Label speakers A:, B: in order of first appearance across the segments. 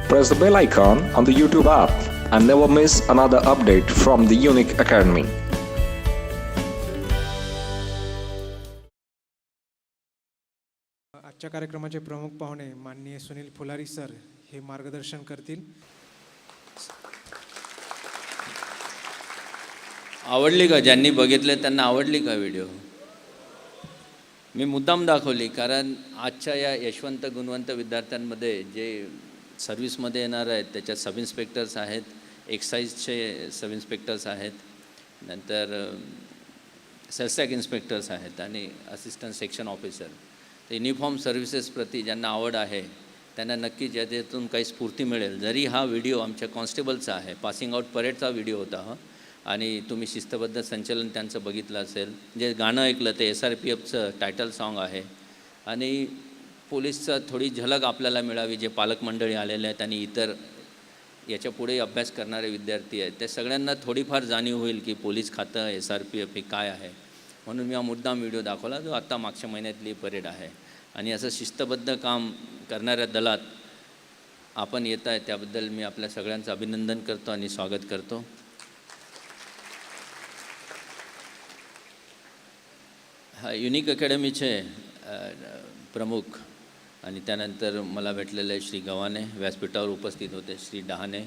A: press the bell icon on the YouTube app and never miss another update from the Unique Academy.
B: आजच्या कार्यक्रमाचे प्रमुख पाहुणे माननीय Sunil Phulari sir हे मार्गदर्शन करतील.
C: आवडली का? ज्यांनी बघितले त्यांना आवडली का व्हिडिओ? मी मुद्दाम दाखवली कारण आजच्या या यशवंत गुणवंत विद्यार्थ्यांमध्ये जे सर्व्हिसमध्ये येणार आहेत त्याच्यात सब इन्स्पेक्टर्स आहेत, एक्साईजचे सब इन्स्पेक्टर्स आहेत, नंतर सेल्सटॅक इन्स्पेक्टर्स आहेत आणि असिस्टंट सेक्शन ऑफिसर. तर युनिफॉर्म सर्व्हिसेस प्रती ज्यांना आवड आहे त्यांना नक्कीच याच्यातून काही स्फूर्ती मिळेल. जरी हा व्हिडिओ आमच्या कॉन्स्टेबलचा आहे, पासिंग आउट परेडचा व्हिडिओ होता हा, आणि तुम्ही शिस्तबद्ध संचलन त्यांचं बघितलं असेल. जे गाणं ऐकलं ते SRPFचं टायटल सॉन्ग आहे आणि पोलीसचं थोडी झलक आपल्याला मिळावी. जे पालक मंडळी आलेले आहेत आणि इतर याच्या पुढे अभ्यास करणारे विद्यार्थी आहेत त्या सगळ्यांना थोडीफार जाणीव होईल की पोलीस खातं SRPF हे काय आहे. म्हणून मी हा मुद्दाम व्हिडिओ दाखवला जो आत्ता मागच्या महिन्यातली परेड आहे. आणि असं शिस्तबद्ध काम करणाऱ्या दलात आपण येत आहे त्याबद्दल मी आपल्या सगळ्यांचं अभिनंदन करतो आणि स्वागत करतो. हा युनिक अकॅडमीचे प्रमुख आणि त्यानंतर मला भेटलेले श्री गव्हाणे व्यासपीठावर उपस्थित होते, श्री डहाणे,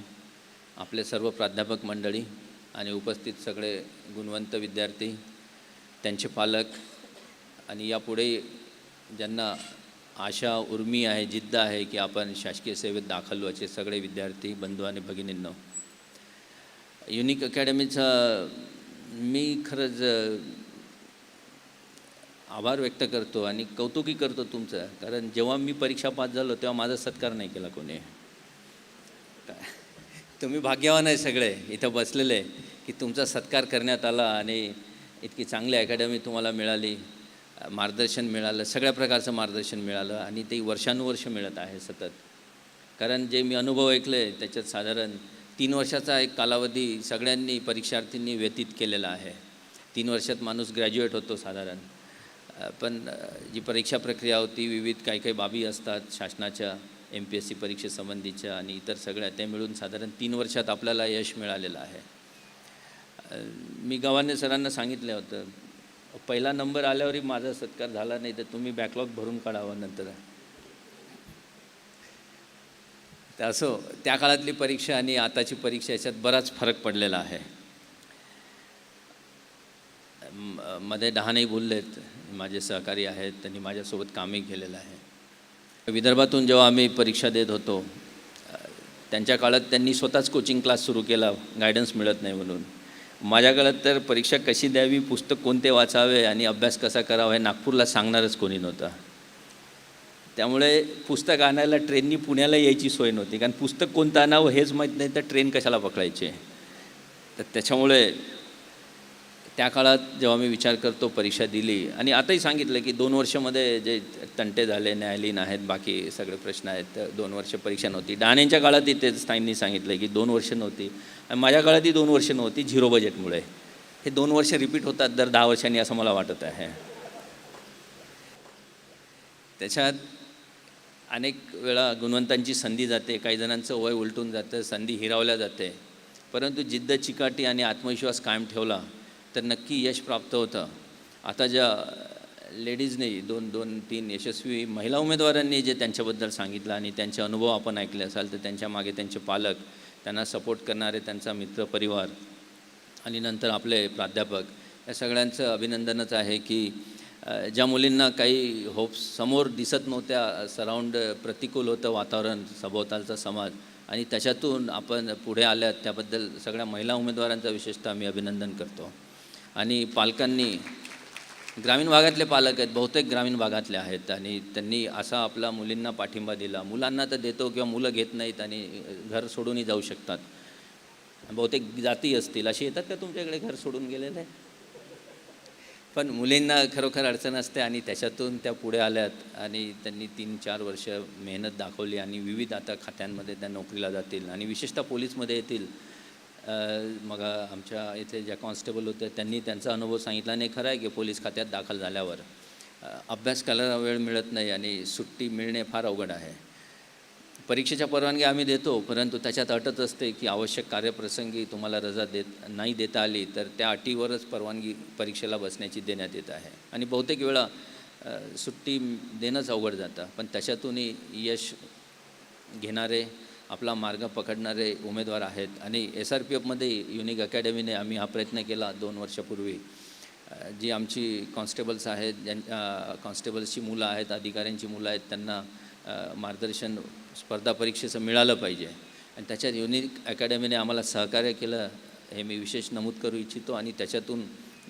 C: आपले सर्व प्राध्यापक मंडळी आणि उपस्थित सगळे गुणवंत विद्यार्थी, त्यांचे पालक आणि यापुढे ज्यांना आशा उर्मी आहे, जिद्द आहे की आपण शासकीय सेवेत दाखल व्हायचे सगळे विद्यार्थी बंधू आणि भगिनींनो, युनिक अकॅडमीचा मी खरंच आभार व्यक्त करतो आणि कौतुकी करतो तुमचं. कारण जेव्हा मी परीक्षा पास झालो तेव्हा माझा सत्कार नाही केला कोणी. तुम्ही भाग्यवान आहे सगळे इथं बसलेले की तुमचा सत्कार करण्यात आला आणि इतकी चांगली अकॅडमी तुम्हाला मिळाली, मार्गदर्शन मिळालं, सगळ्या प्रकारचं मार्गदर्शन मिळालं आणि ते वर्षानुवर्ष मिळत आहे सतत. कारण जे मी अनुभव ऐकले त्याच्यात साधारण 3 वर्षाचा एक कालावधी सगळ्यांनी परीक्षार्थींनी व्यतीत केलेला आहे. 3 वर्षात माणूस ग्रॅज्युएट होतो साधारण. पण जी परीक्षा प्रक्रिया होती, विविध काही बाबी असतात शासनाच्या MPSC परीक्षेसंबंधीच्या आणि इतर सगळ्या, ते मिळून साधारण 3 वर्षात आपल्याला यश मिळालेलं आहे. मी गव्हाणे सरांना सांगितलं होतं पहिला नंबर आल्यावरही माझा सत्कार झाला नाही तर तुम्ही बॅकलॉग भरून काढावा नंतर. तर असो, त्या काळातली परीक्षा आणि आताची परीक्षा याच्यात बराच फरक पडलेला आहे. मध्ये डहाणे बोललेत, माझे सहकारी आहेत, त्यांनी माझ्यासोबत कामही केलेलं आहे. विदर्भातून जेव्हा आम्ही परीक्षा देत होतो त्यांच्या काळात त्यांनी स्वतःच कोचिंग क्लास सुरू केला, गायडन्स मिळत नाही म्हणून. माझ्या काळात तर परीक्षा कशी द्यावी, पुस्तक कोणते वाचावे आणि अभ्यास कसा करावा हे नागपूरला सांगणारच कोणी नव्हतं. त्यामुळे पुस्तक आणायला ट्रेननी पुण्याला यायची सोय नव्हती, कारण पुस्तक कोणतं आणावं हेच माहीत नाही तर ट्रेन कशाला पकडायची. तर त्याच्यामुळे त्या काळात जेव्हा मी विचार करतो परीक्षा दिली आणि आताही सांगितलं की 2 वर्षामध्ये जे तंटे झाले, न्यायालयीन आहेत, बाकी सगळे प्रश्न आहेत, तर 2 वर्ष परीक्षा नव्हती. डहाणेंच्या काळातही तेच त्यांनी सांगितलं की 2 वर्ष नव्हती आणि माझ्या काळातही 2 वर्ष नव्हती, 0 बजेटमुळे. हे 2 वर्ष रिपीट होतात दर 10 वर्षांनी असं मला वाटत आहे. त्याच्यात अनेक वेळा गुणवंतांची संधी जाते, काही जणांचं वय उलटून जातं, संधी हिरावल्या जाते, परंतु जिद्द, चिकाटी आणि आत्मविश्वास कायम ठेवला तर नक्की यश प्राप्त होतं. आता ज्या लेडीजने 2-3 यशस्वी महिला उमेदवारांनी जे त्यांच्याबद्दल सांगितलं आणि त्यांचे अनुभव आपण ऐकले असाल तर त्यांच्या मागे त्यांचे पालक, त्यांना सपोर्ट करणारे त्यांचा मित्रपरिवार आणि नंतर आपले प्राध्यापक, या सगळ्यांचं अभिनंदनच आहे की ज्या मुलींना काही होप्स समोर दिसत नव्हत्या, सराउंड प्रतिकूल होतं वातावरण, सभोवतालचा समाज, आणि त्याच्यातून आपण पुढे आल्यात त्याबद्दल सगळ्या महिला उमेदवारांचा विशेषतः मी अभिनंदन करतो. आणि पालकांनी, ग्रामीण भागातले पालक आहेत, बहुतेक ग्रामीण भागातले आहेत आणि त्यांनी असा आपला मुलींना पाठिंबा दिला. मुलांना तर देतो किंवा मुलं घेत नाहीत आणि घर सोडूनही जाऊ शकतात. बहुतेक जाती असतील अशी येतात का तुमच्याकडे घर सोडून गेलेले? पण मुलींना खरोखर अडचण असते आणि त्याच्यातून त्या पुढे आल्यात आणि त्यांनी 3-4 वर्ष मेहनत दाखवली आणि विविध आता खात्यांमध्ये त्या नोकरीला जातील आणि विशेषतः पोलीसमध्ये येतील. मग आमच्या इथे ज्या कॉन्स्टेबल होते त्यांनी त्यांचा अनुभव सांगितला. आणि खरं आहे की पोलीस खात्यात दाखल झाल्यावर अभ्यास करायला वेळ मिळत नाही आणि सुट्टी मिळणे फार अवघड आहे. परीक्षेच्या परवानगी आम्ही देतो, परंतु त्याच्यात अटच असते की आवश्यक कार्यप्रसंगी तुम्हाला रजा नाही देता आली तर त्या अटीवरच परवानगी परीक्षेला बसण्याची देण्यात येत आहे. आणि बहुतेक वेळा सुट्टी देणंच अवघड जातं, पण त्याच्यातूनही यश घेणारे, आपला मार्ग पकडणारे उमेदवार आहेत. आणि SRPFमध्ये युनिक अकॅडमीने आम्ही हा प्रयत्न केला 2 वर्षापूर्वी. जी आमची कॉन्स्टेबल्स आहेत, कॉन्स्टेबल्सची मुलं आहेत, अधिकाऱ्यांची मुलं आहेत, त्यांना मार्गदर्शन स्पर्धा परीक्षेचं मिळालं पाहिजे आणि त्याच्यात युनिक अकॅडमीने आम्हाला सहकार्य केलं, हे मी विशेष नमूद करू इच्छितो. आणि त्याच्यातून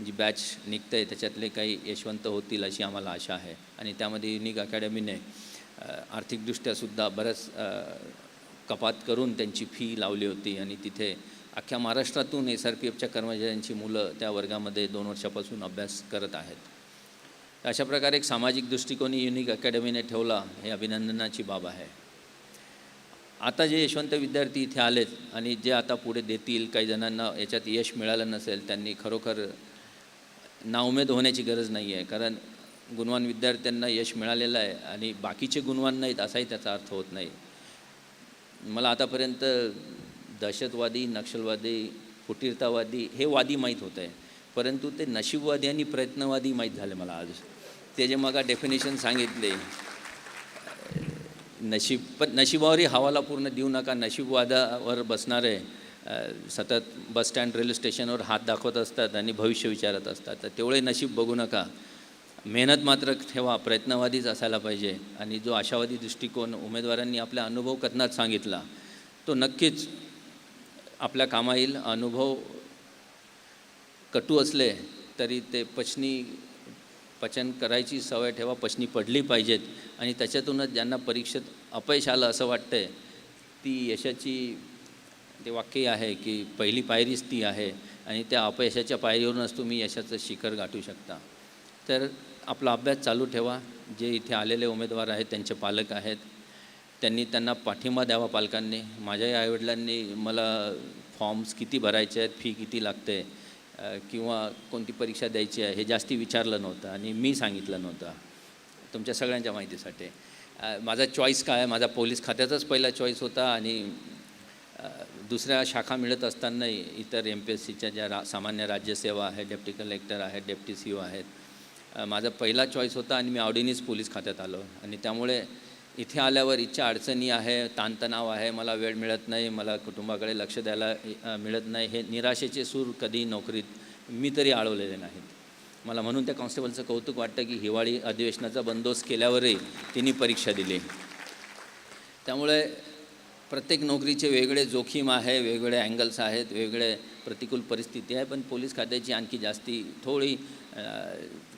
C: जी बॅच निघतं आहे त्याच्यातले काही यशवंत होतील अशी आम्हाला आशा आहे. आणि त्यामध्ये युनिक अकॅडमीने आर्थिकदृष्ट्यासुद्धा बरंच कपात करून त्यांची फी लावली होती आणि तिथे अख्ख्या महाराष्ट्रातून SRPFच्या कर्मचाऱ्यांची मुलं त्या वर्गामध्ये 2 वर्षापासून अभ्यास करत आहेत. अशा प्रकारे एक सामाजिक दृष्टिकोनी युनिक अकॅडमीने ठेवला, हे अभिनंदनाची बाब आहे. आता जे यशवंत विद्यार्थी इथे आलेत आणि जे आता पुढे देतील, काही जणांना याच्यात यश मिळालं नसेल, त्यांनी खरोखर नाउमेद होण्याची गरज नाही आहे, कारण गुणवान विद्यार्थ्यांना यश मिळालेलं आहे आणि बाकीचे गुणवान नाहीत असाही त्याचा अर्थ होत नाही. मला आतापर्यंत दहशतवादी, नक्षलवादी, फुटीरतावादी हे वादी माहीत होत आहे, परंतु ते नशीबवादी आणि प्रयत्नवादी माहीत झाले मला आज. ते जे मग डेफिनेशन सांगितले, पण नशिबावरही हवाला पूर्ण देऊ नका. नशीबवादावर बसणारे सतत बसस्टँड, रेल्वे स्टेशनवर हात दाखवत असतात आणि भविष्य विचारत असतात, तर तेवढे नशीब बघू नका. मेहनत मात्र ठेवा, प्रयत्नवादीच असायला पाहिजे. आणि जो आशावादी दृष्टिकोन उमेदवारांनी आपल्या अनुभव कथनात सांगितला तो नक्कीच आपल्या कामा येईल. अनुभव कटू असले तरी ते पचन करायची सवय ठेवा, पचनी पडली पाहिजेत. आणि त्याच्यातूनच ज्यांना परीक्षेत अपयश आलं असं वाटतंय, ती यशाची ते वाक्य आहे की पहिली पायरीच ती आहे आणि त्या अपयशाच्या पायरीवरूनच तुम्ही यशाचं शिखर गाठू शकता. तर आपला अभ्यास चालू ठेवा. जे इथे आलेले उमेदवार आहेत, त्यांचे पालक आहेत, त्यांना पाठिंबा द्यावा. पालकांनी, माझ्याही आईवडिलांनी मला फॉर्म्स किती भरायचे आहेत, फी किती लागते किंवा कोणती परीक्षा द्यायची आहे हे जास्ती विचारलं नव्हतं आणि मी सांगितलं नव्हतं. तुमच्या सगळ्यांच्या माहितीसाठी माझा चॉईस काय आहे, माझा पोलीस खात्याचाच पहिला चॉईस होता आणि दुसऱ्या शाखा मिळत असतानाही इतर MPSCच्या ज्या सामान्य राज्यसेवा आहे, डेप्टी कलेक्टर आहेत, डेप्टी CO आहेत, माझा पहिला चॉईस होता आणि मी आवडीनेच पोलीस खात्यात आलो. आणि त्यामुळे इथे आल्यावर इच्छा अडचणी आहे, ताणतणाव आहे, मला वेळ मिळत नाही, मला कुटुंबाकडे लक्ष द्यायला मिळत नाही, हे निराशेचे सूर कधी नोकरीत मी तरी आळवलेले नाहीत. मला म्हणून त्या कॉन्स्टेबलचं कौतुक वाटतं की हिवाळी अधिवेशनाचा बंदोबस्त केल्यावरही तिने परीक्षा दिली. त्यामुळे प्रत्येक नोकरीचे वेगळे जोखीम आहे, वेगवेगळे अँगल्स आहेत, वेगळे प्रतिकूल परिस्थिती आहे, पण पोलीस खात्याची आणखी जास्ती थोडी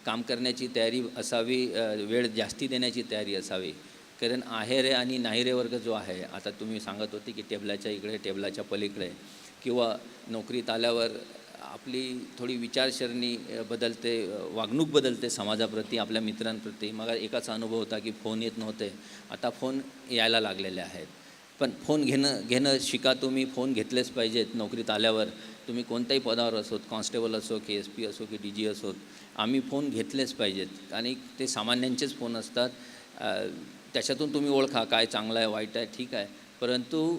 C: काम करण्याची तयारी असावी, वेळ जास्ती देण्याची तयारी असावी. कारण आहेरे आणि नाहीरे वर्ग जो आहे, आता तुम्ही सांगत होते की टेबलाच्या इकडे, टेबलाच्या पलीकडे, किंवा नोकरीत आल्यावर आपली थोडी विचारसरणी बदलते, वागणूक बदलते समाजाप्रती, आपल्या मित्रांप्रती. मग एकाचा अनुभव होता की फोन येत नव्हते, आता फोन यायला लागलेले आहेत. पण फोन घेणं शिका तुम्ही. फोन घेतलेच पाहिजेत. नोकरीत आल्यावर तुम्ही कोणत्याही पदावर असोत, कॉन्स्टेबल असो की SP असो की DG असोत, आम्ही फोन घेतलेच पाहिजेत आणि ते सामान्यांचेच फोन असतात. त्याच्यातून तुम्ही ओळखा काय चांगलं आहे, वाईट आहे, ठीक आहे. परंतु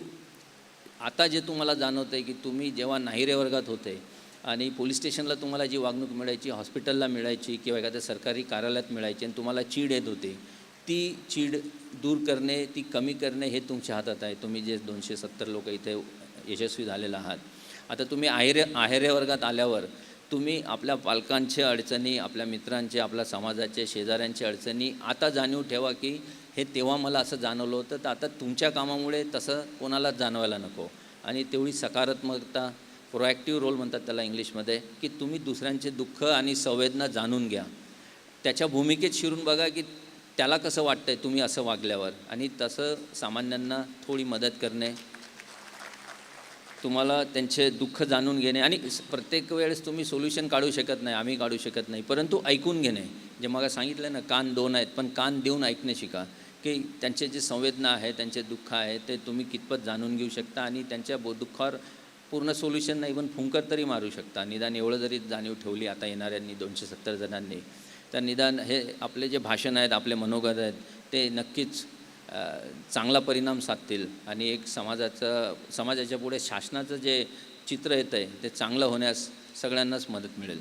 C: आता जे तुम्हाला जाणवतं आहे की तुम्ही जेव्हा नाहीरे वर्गात होते आणि पोलीस स्टेशनला तुम्हाला जी वागणूक मिळायची, हॉस्पिटलला मिळायची किंवा एखाद्या सरकारी कार्यालयात मिळायची आणि तुम्हाला चीड येत होती, ती चीड दूर करणे, ती कमी करणे हे तुमच्या हातात आहे. तुम्ही जे 270 लोक इथे यशस्वी झालेला आहात. आता तुम्ही आहेरे वर्गात आल्यावर तुम्ही आपल्या पालकांच्या अडचणी, आपल्या मित्रांचे, आपल्या समाजाचे, शेजाऱ्यांच्या अडचणी आता जाणीव ठेवा की हे तेव्हा मला असं जाणवलं होतं, तर आता तुमच्या कामामुळे तसं कोणालाच जाणवायला नको. आणि तेवढी सकारात्मकता, प्रोॲक्टिव्ह रोल म्हणतात त्याला इंग्लिशमध्ये, की तुम्ही दुसऱ्यांचे दुःख आणि संवेदना जाणून घ्या. त्याच्या भूमिकेत शिरून बघा की त्याला कसं वाटतं आहे तुम्ही असं वागल्यावर, आणि तसं सामान्यांना थोडी मदत करणे, तुम्हाला त्यांचे दुःख जाणून घेणे. आणि प्रत्येक वेळेस तुम्ही सोल्युशन काढू शकत नाही, आम्ही काढू शकत नाही, परंतु ऐकून घेणे. जे मला सांगितलं ना, कान 2 आहेत, पण कान देऊन ऐकणे शिका की त्यांचे जे संवेदना आहे, त्यांचे दुःख आहे, ते तुम्ही कितपत जाणून घेऊ शकता आणि त्यांच्या दुःखावर पूर्ण सोल्युशन नाही पण फुंकर तरी मारू शकता. निदान एवढं जरी जाणीव ठेवली आता येणाऱ्यांनी 270 जणांनी, तर निदान हे आपले जे भाषण आहेत, आपले मनोगत आहेत, ते नक्कीच चांगला परिणाम साधतील आणि एक समाजाच्या पुढे शासनाचं जे चित्र येतं आहे ते चांगलं होण्यास सगळ्यांनाच मदत मिळेल.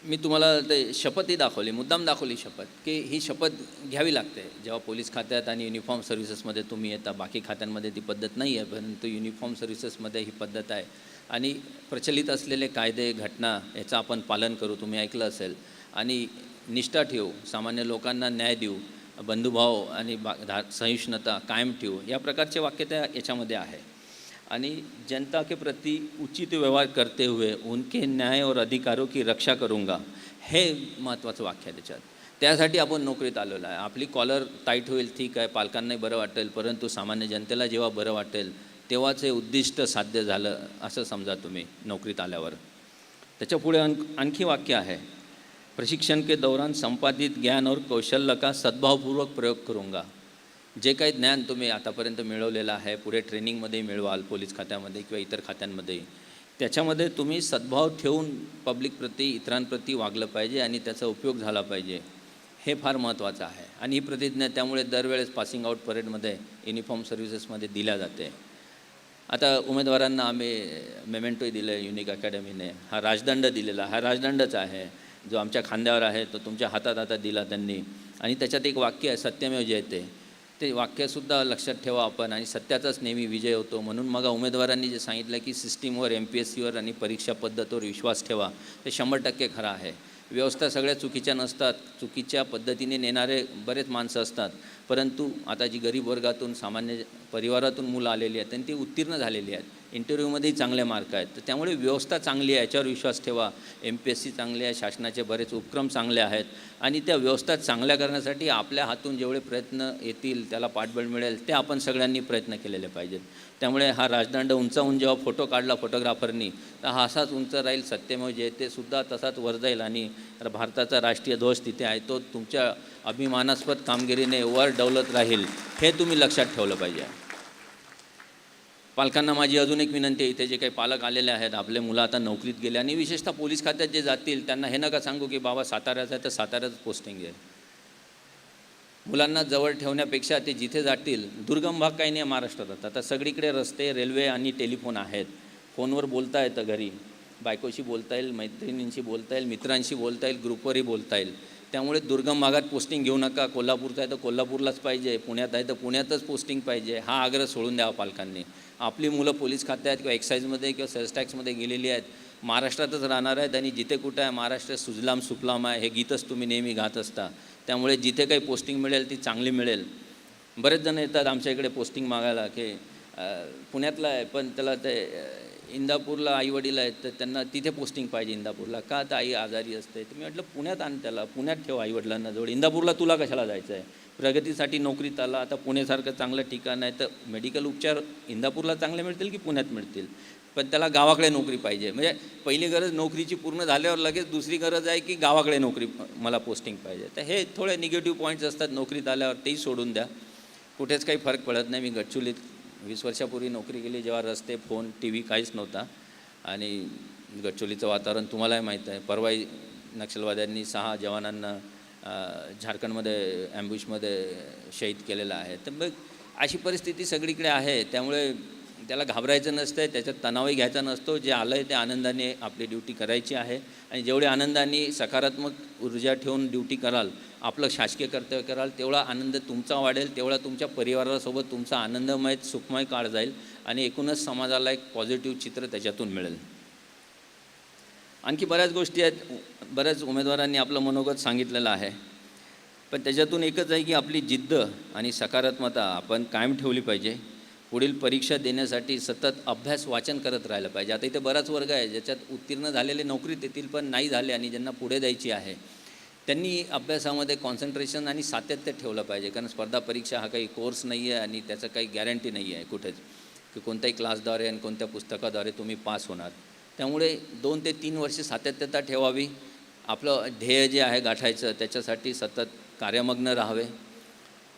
C: मी तुम्हाला ते शपथही दाखवली, मुद्दाम दाखवली शपथ, की ही शपथ घ्यावी लागते. जेव्हा पोलीस खात्यात आणि युनिफॉर्म सर्व्हिसेसमध्ये तुम्ही येता, बाकी खात्यांमध्ये ती पद्धत नाही आहे, परंतु युनिफॉर्म सर्व्हिसेसमध्ये ही पद्धत आहे आणि प्रचलित असलेले कायदे घटना याचं आपण पालन करू. तुम्ही ऐकलं असेल. आणि निष्ठा ठेवू, सामान्य लोकांना न्याय देऊ, बंधुभाव आणि सहिष्णुता कायम ठेवू, या प्रकारचे वाक्य त्या याच्यामध्ये आहे. आणि जनता के प्रति उचित व्यवहार करते हुए उनके न्याय और अधिकारों की रक्षा करूंगा, हे महत्त्वाचं वाक्य आहे त्याच्यात. त्यासाठी आपण नोकरीत आलेलो आहे. आपली कॉलर टाईट होईल, ठीक आहे, पालकांनाही बरं वाटेल, परंतु सामान्य जनतेला जेव्हा बरं वाटेल तेव्हाच हे उद्दिष्ट साध्य झालं असं समजा तुम्ही नोकरीत आल्यावर. त्याच्यापुढे आणखी वाक्य आहे, प्रशिक्षण के दौरान संपादित ज्ञान और कौशल्य का सद्भावपूर्वक प्रयोग करूंगा. जे काही ज्ञान तुम्ही आतापर्यंत मिळवलेलं आहे, पुढे ट्रेनिंगमध्ये मिळवाल, पोलीस खात्यामध्ये किंवा इतर खात्यांमध्ये, त्याच्यामध्ये तुम्ही सद्भाव ठेवून पब्लिकप्रती, इतरांप्रती वागलं पाहिजे आणि त्याचा उपयोग झाला पाहिजे. हे फार महत्त्वाचं आहे. आणि ही प्रतिज्ञा त्यामुळे दरवेळेस पासिंग आउट परेडमध्ये युनिफॉर्म सर्व्हिसेसमध्ये दिल्या जाते. आता उमेदवारांना आम्ही मेमेंटोही दिलं आहे युनिक अकॅडमीने. हा राजदंड दिलेला, हा राजदंडच आहे जो आमच्या खांद्यावर आहे, तो तुमच्या हातात दिला त्यांनी. आणि त्याच्यात एक वाक्य आहे, सत्यमेव जयते. ते वाक्यसुद्धा लक्षात ठेवा आपण, आणि सत्याचाच नेहमी विजय होतो. म्हणून मग उमेदवारांनी जे सांगितलं की सिस्टीमवर, MPSCवर आणि परीक्षा पद्धतीवर विश्वास ठेवा, ते 100% खरं आहे. व्यवस्था सगळ्या चुकीच्या नसतात, चुकीच्या पद्धतीने नेणारे बरेच माणसं असतात. परंतु आता जी गरीब वर्गातून, सामान्य परिवारातून मुलं आलेली आहेत आणि ती उत्तीर्ण झालेली आहेत, इंटरव्ह्यूमध्येही चांगले मार्क आहेत, तर त्यामुळे व्यवस्था चांगली आहे, याच्यावर विश्वास ठेवा. MPSC चांगली आहे, शासनाचे बरेच उपक्रम चांगले आहेत आणि त्या व्यवस्था चांगल्या करण्यासाठी आपल्या हातून जेवढे प्रयत्न येतील, त्याला पाठबळ मिळेल, ते आपण सगळ्यांनी प्रयत्न केलेले पाहिजेत. त्यामुळे हा राजदंड उंचावून जेव्हा फोटो काढला फोटोग्राफरनी, तर हा असाच उंच राहील, सत्यमेव जयतेसुद्धा तसाच वर जाईल आणि भारताचा राष्ट्रीय ध्वज तिथे आहे, तो तुमच्या अभिमानास्पद कामगिरीने वर डौलत राहील, हे तुम्ही लक्षात ठेवलं पाहिजे. पालकांना माझी अजून एक विनंती आहे, इथे जे काही पालक आलेले आहेत, आपले मुलं आता नोकरीत गेले आणि विशेषतः पोलीस खात्यात जे जातील, त्यांना हे नका सांगू की बाबा साताऱ्याचं आहे तर साताऱ्याच पोस्टिंग आहे. मुलांना जवळ ठेवण्यापेक्षा ते जिथे जातील, दुर्गम भाग काही नाही महाराष्ट्रात, आता सगळीकडे रस्ते, रेल्वे आणि टेलिफोन आहेत. फोनवर बोलता येतं, घरी बायकोशी बोलता येईल, मैत्रिणींशी बोलता येईल, मित्रांशी बोलता येईल, ग्रुपवरही बोलता येईल. त्यामुळे दुर्गम भागात पोस्टिंग घेऊ नका. कोल्हापूरचं आहे तर कोल्हापूरलाच पाहिजे, पुण्यात आहे तर पुण्यातच पोस्टिंग पाहिजे, हा आग्रह सोडून द्यावा पालकांनी. आपली मुलं पोलीस खात्यात किंवा एक्साईजमध्ये किंवा सेल्स टॅक्समध्ये गेलेली आहेत, महाराष्ट्रातच राहणार आहेत आणि जिथे कुठं आहे महाराष्ट्र सुजलाम सुफलाम आहे, हे गीतच तुम्ही नेहमी गात असता. त्यामुळे जिथे काही पोस्टिंग मिळेल ती चांगली मिळेल. बरेच जण येतात आमच्या इकडे पोस्टिंग मागायला की पुण्यातला आहे पण त्याला ते इंदापूरला आईवडील आहेत, तर त्यांना तिथे पोस्टिंग पाहिजे इंदापूरला. का? तर आई आजारी असते. तर मी म्हटलं पुण्यात आण त्याला, पुण्यात ठेव आईवडिलांना जवळ. इंदापूरला तुला कशाला जायचं आहे? प्रगतीसाठी नोकरीत आला, आता पुणेसारखं चांगलं ठिकाण आहे, तर मेडिकल उपचार इंदापूरला चांगले मिळतील की पुण्यात मिळतील? पण त्याला गावाकडे नोकरी पाहिजे. म्हणजे पहिली गरज नोकरीची पूर्ण झाल्यावर लगेच दुसरी गरज आहे की गावाकडे नोकरी, मला पोस्टिंग पाहिजे. तर हे थोडे निगेटिव्ह पॉईंट्स असतात नोकरीत आल्यावर, तेही सोडून द्या. कुठेच काही फरक पडत नाही. मी गडचिरोलीत 20 वर्षापूर्वी नोकरी केली, जेव्हा रस्ते, फोन, TV काहीच नव्हता. आणि गडचिरोलीचं वातावरण तुम्हालाही माहीत आहे. परवाही नक्षलवाद्यांनी 6 जवानांना झारखंडमध्ये ॲम्ब्युशमध्ये शहीद केलेलं आहे. तर मग अशी परिस्थिती सगळीकडे आहे. त्यामुळे त्याला घाबरायचं नसतं, त्याच्यात तणावही घ्यायचा नसतो. जे आलं आहे ते आनंदाने आपली ड्युटी करायची आहे. आणि जेवढे आनंदाने सकारात्मक ऊर्जा ठेवून ड्युटी कराल, आपलं शासकीय कर्तव्य कराल, तेवढा आनंद तुमचा वाढेल, तेवढा तुमच्या परिवारासोबत तुमचा आनंदमय, सुखमय काळ जाईल आणि एकूणच समाजाला एक पॉझिटिव्ह चित्र त्याच्यातून मिळेल. आणखी बऱ्याच गोष्टी आहेत. बऱ्याच उमेदवारांनी आपलं मनोगत सांगितलेलं आहे, पण त्याच्यातून एकच आहे की आपली जिद्द आणि सकारात्मकता आपण कायम ठेवली पाहिजे. पुढील परीक्षा देण्यासाठी सतत अभ्यास, वाचन करत राहिलं पाहिजे. आता इथे बराच वर्ग आहे ज्याच्यात उत्तीर्ण झालेले नोकरीत येतील पण नाही झाले आणि ज्यांना पुढे द्यायची आहे, त्यांनी अभ्यासामध्ये कॉन्सन्ट्रेशन आणि सातत्य ठेवलं पाहिजे. कारण स्पर्धा परीक्षा हा काही कोर्स नाही आहे आणि त्याचं काही गॅरंटी नाही आहे कुठेच की कोणत्याही क्लासद्वारे आणि कोणत्या पुस्तकाद्वारे तुम्ही पास होणार. त्यामुळे 2 ते 3 वर्ष सातत्यता ठेवावी. आपलं ध्येय जे आहे गाठायचं, त्याच्यासाठी सतत कार्यमग्न राहावे.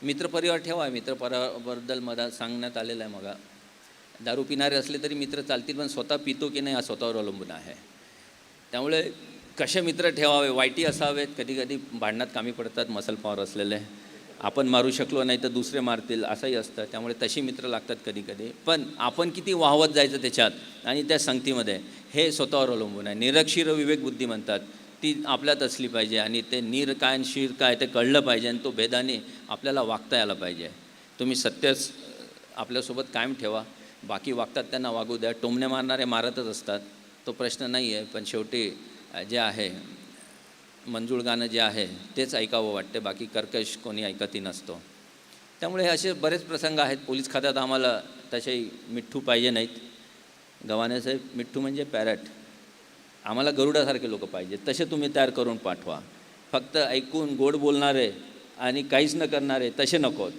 C: मित्रपरिवार ठेवा. मित्रपरिवाराबद्दल मला सांगण्यात आलेलं आहे. मग दारू पिणारे असले तरी मित्र चालतील, पण स्वतः पितो की नाही हा स्वतःवर अवलंबून आहे. त्यामुळे कसे मित्र ठेवावे, वाईटी असावेत, कधी कधी भांडणात कामी पडतात मसल पॉवर असलेले, आपण मारू शकलो नाही तर दुसरे मारतील असंही असतं. त्यामुळे तशी मित्र लागतात कधी कधी. पण आपण किती वाहवत जायचं त्याच्यात आणि त्या संगतीमध्ये हे स्वतःवर अवलंबून आहे. निरक्षीर विवेक बुद्धी म्हणतात ती आपल्यात असली पाहिजे आणि ते नीर काय आणि शीर काय ते कळलं पाहिजे आणि तो भेदाने आपल्याला वागता यायला पाहिजे. तुम्ही सत्यच आपल्यासोबत कायम ठेवा. बाकी वागतात त्यांना वागू द्या. टोमणे मारणारे मारतच असतात, तो प्रश्न नाही आहे. पण शेवटी जे आहे मंजूळ गाणं जे आहे तेच ऐकावं वाटते, बाकी कर्कश कोणी ऐकतही नसतो. त्यामुळे हे असे बरेच प्रसंग आहेत. पोलीस खात्यात आम्हाला तसेही मिठ्ठू पाहिजे नाहीत. गव्हाणे साहेब, मिठ्ठू म्हणजे पॅरट. आम्हाला गरुडासारखे लोक पाहिजे, तसे तुम्ही तयार करून पाठवा. फक्त ऐकून गोड बोलणारे आणि काहीच न करणारे तसे नकोत.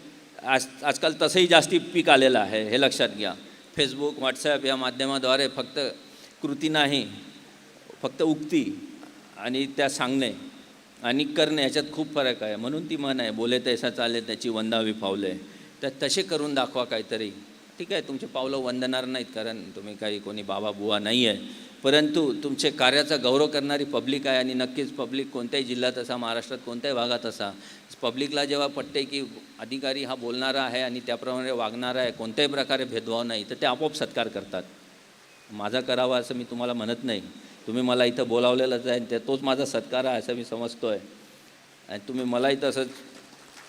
C: आजकाल तसंही जास्ती पीक आलेलं आहे, हे लक्षात घ्या. फेसबुक, व्हॉट्सॲप या माध्यमाद्वारे फक्त कृती नाही, फक्त उक्ती आणि त्या सांगणे आणि करणे याच्यात खूप फरक आहे. म्हणून ती म्हण आहे, बोले तैसा चाले त्याची वंदावी पावले. तर तसे करून दाखवा काहीतरी. ठीक आहे, तुमचे पावलं वंदणार नाहीत कारण तुम्ही काही कोणी बाबा बुवा नाही आहे, परंतु तुमचे कार्याचा गौरव करणारी पब्लिक आहे. आणि नक्कीच पब्लिक कोणत्याही जिल्ह्यात असा, महाराष्ट्रात कोणत्याही भागात असा, पब्लिकला जेव्हा पटते की अधिकारी हा बोलणारा आहे आणि त्याप्रमाणे वागणारा आहे, कोणत्याही प्रकारे भेदभाव नाही, तर ते आपोआप सत्कार करतात. माझा करावा असं मी तुम्हाला म्हणत नाही. तुम्ही मला इथं बोलावलेलंच आहे, ते तोच माझा सत्कार आहे असं मी समजतो आहे. आणि तुम्ही मलाही तसंच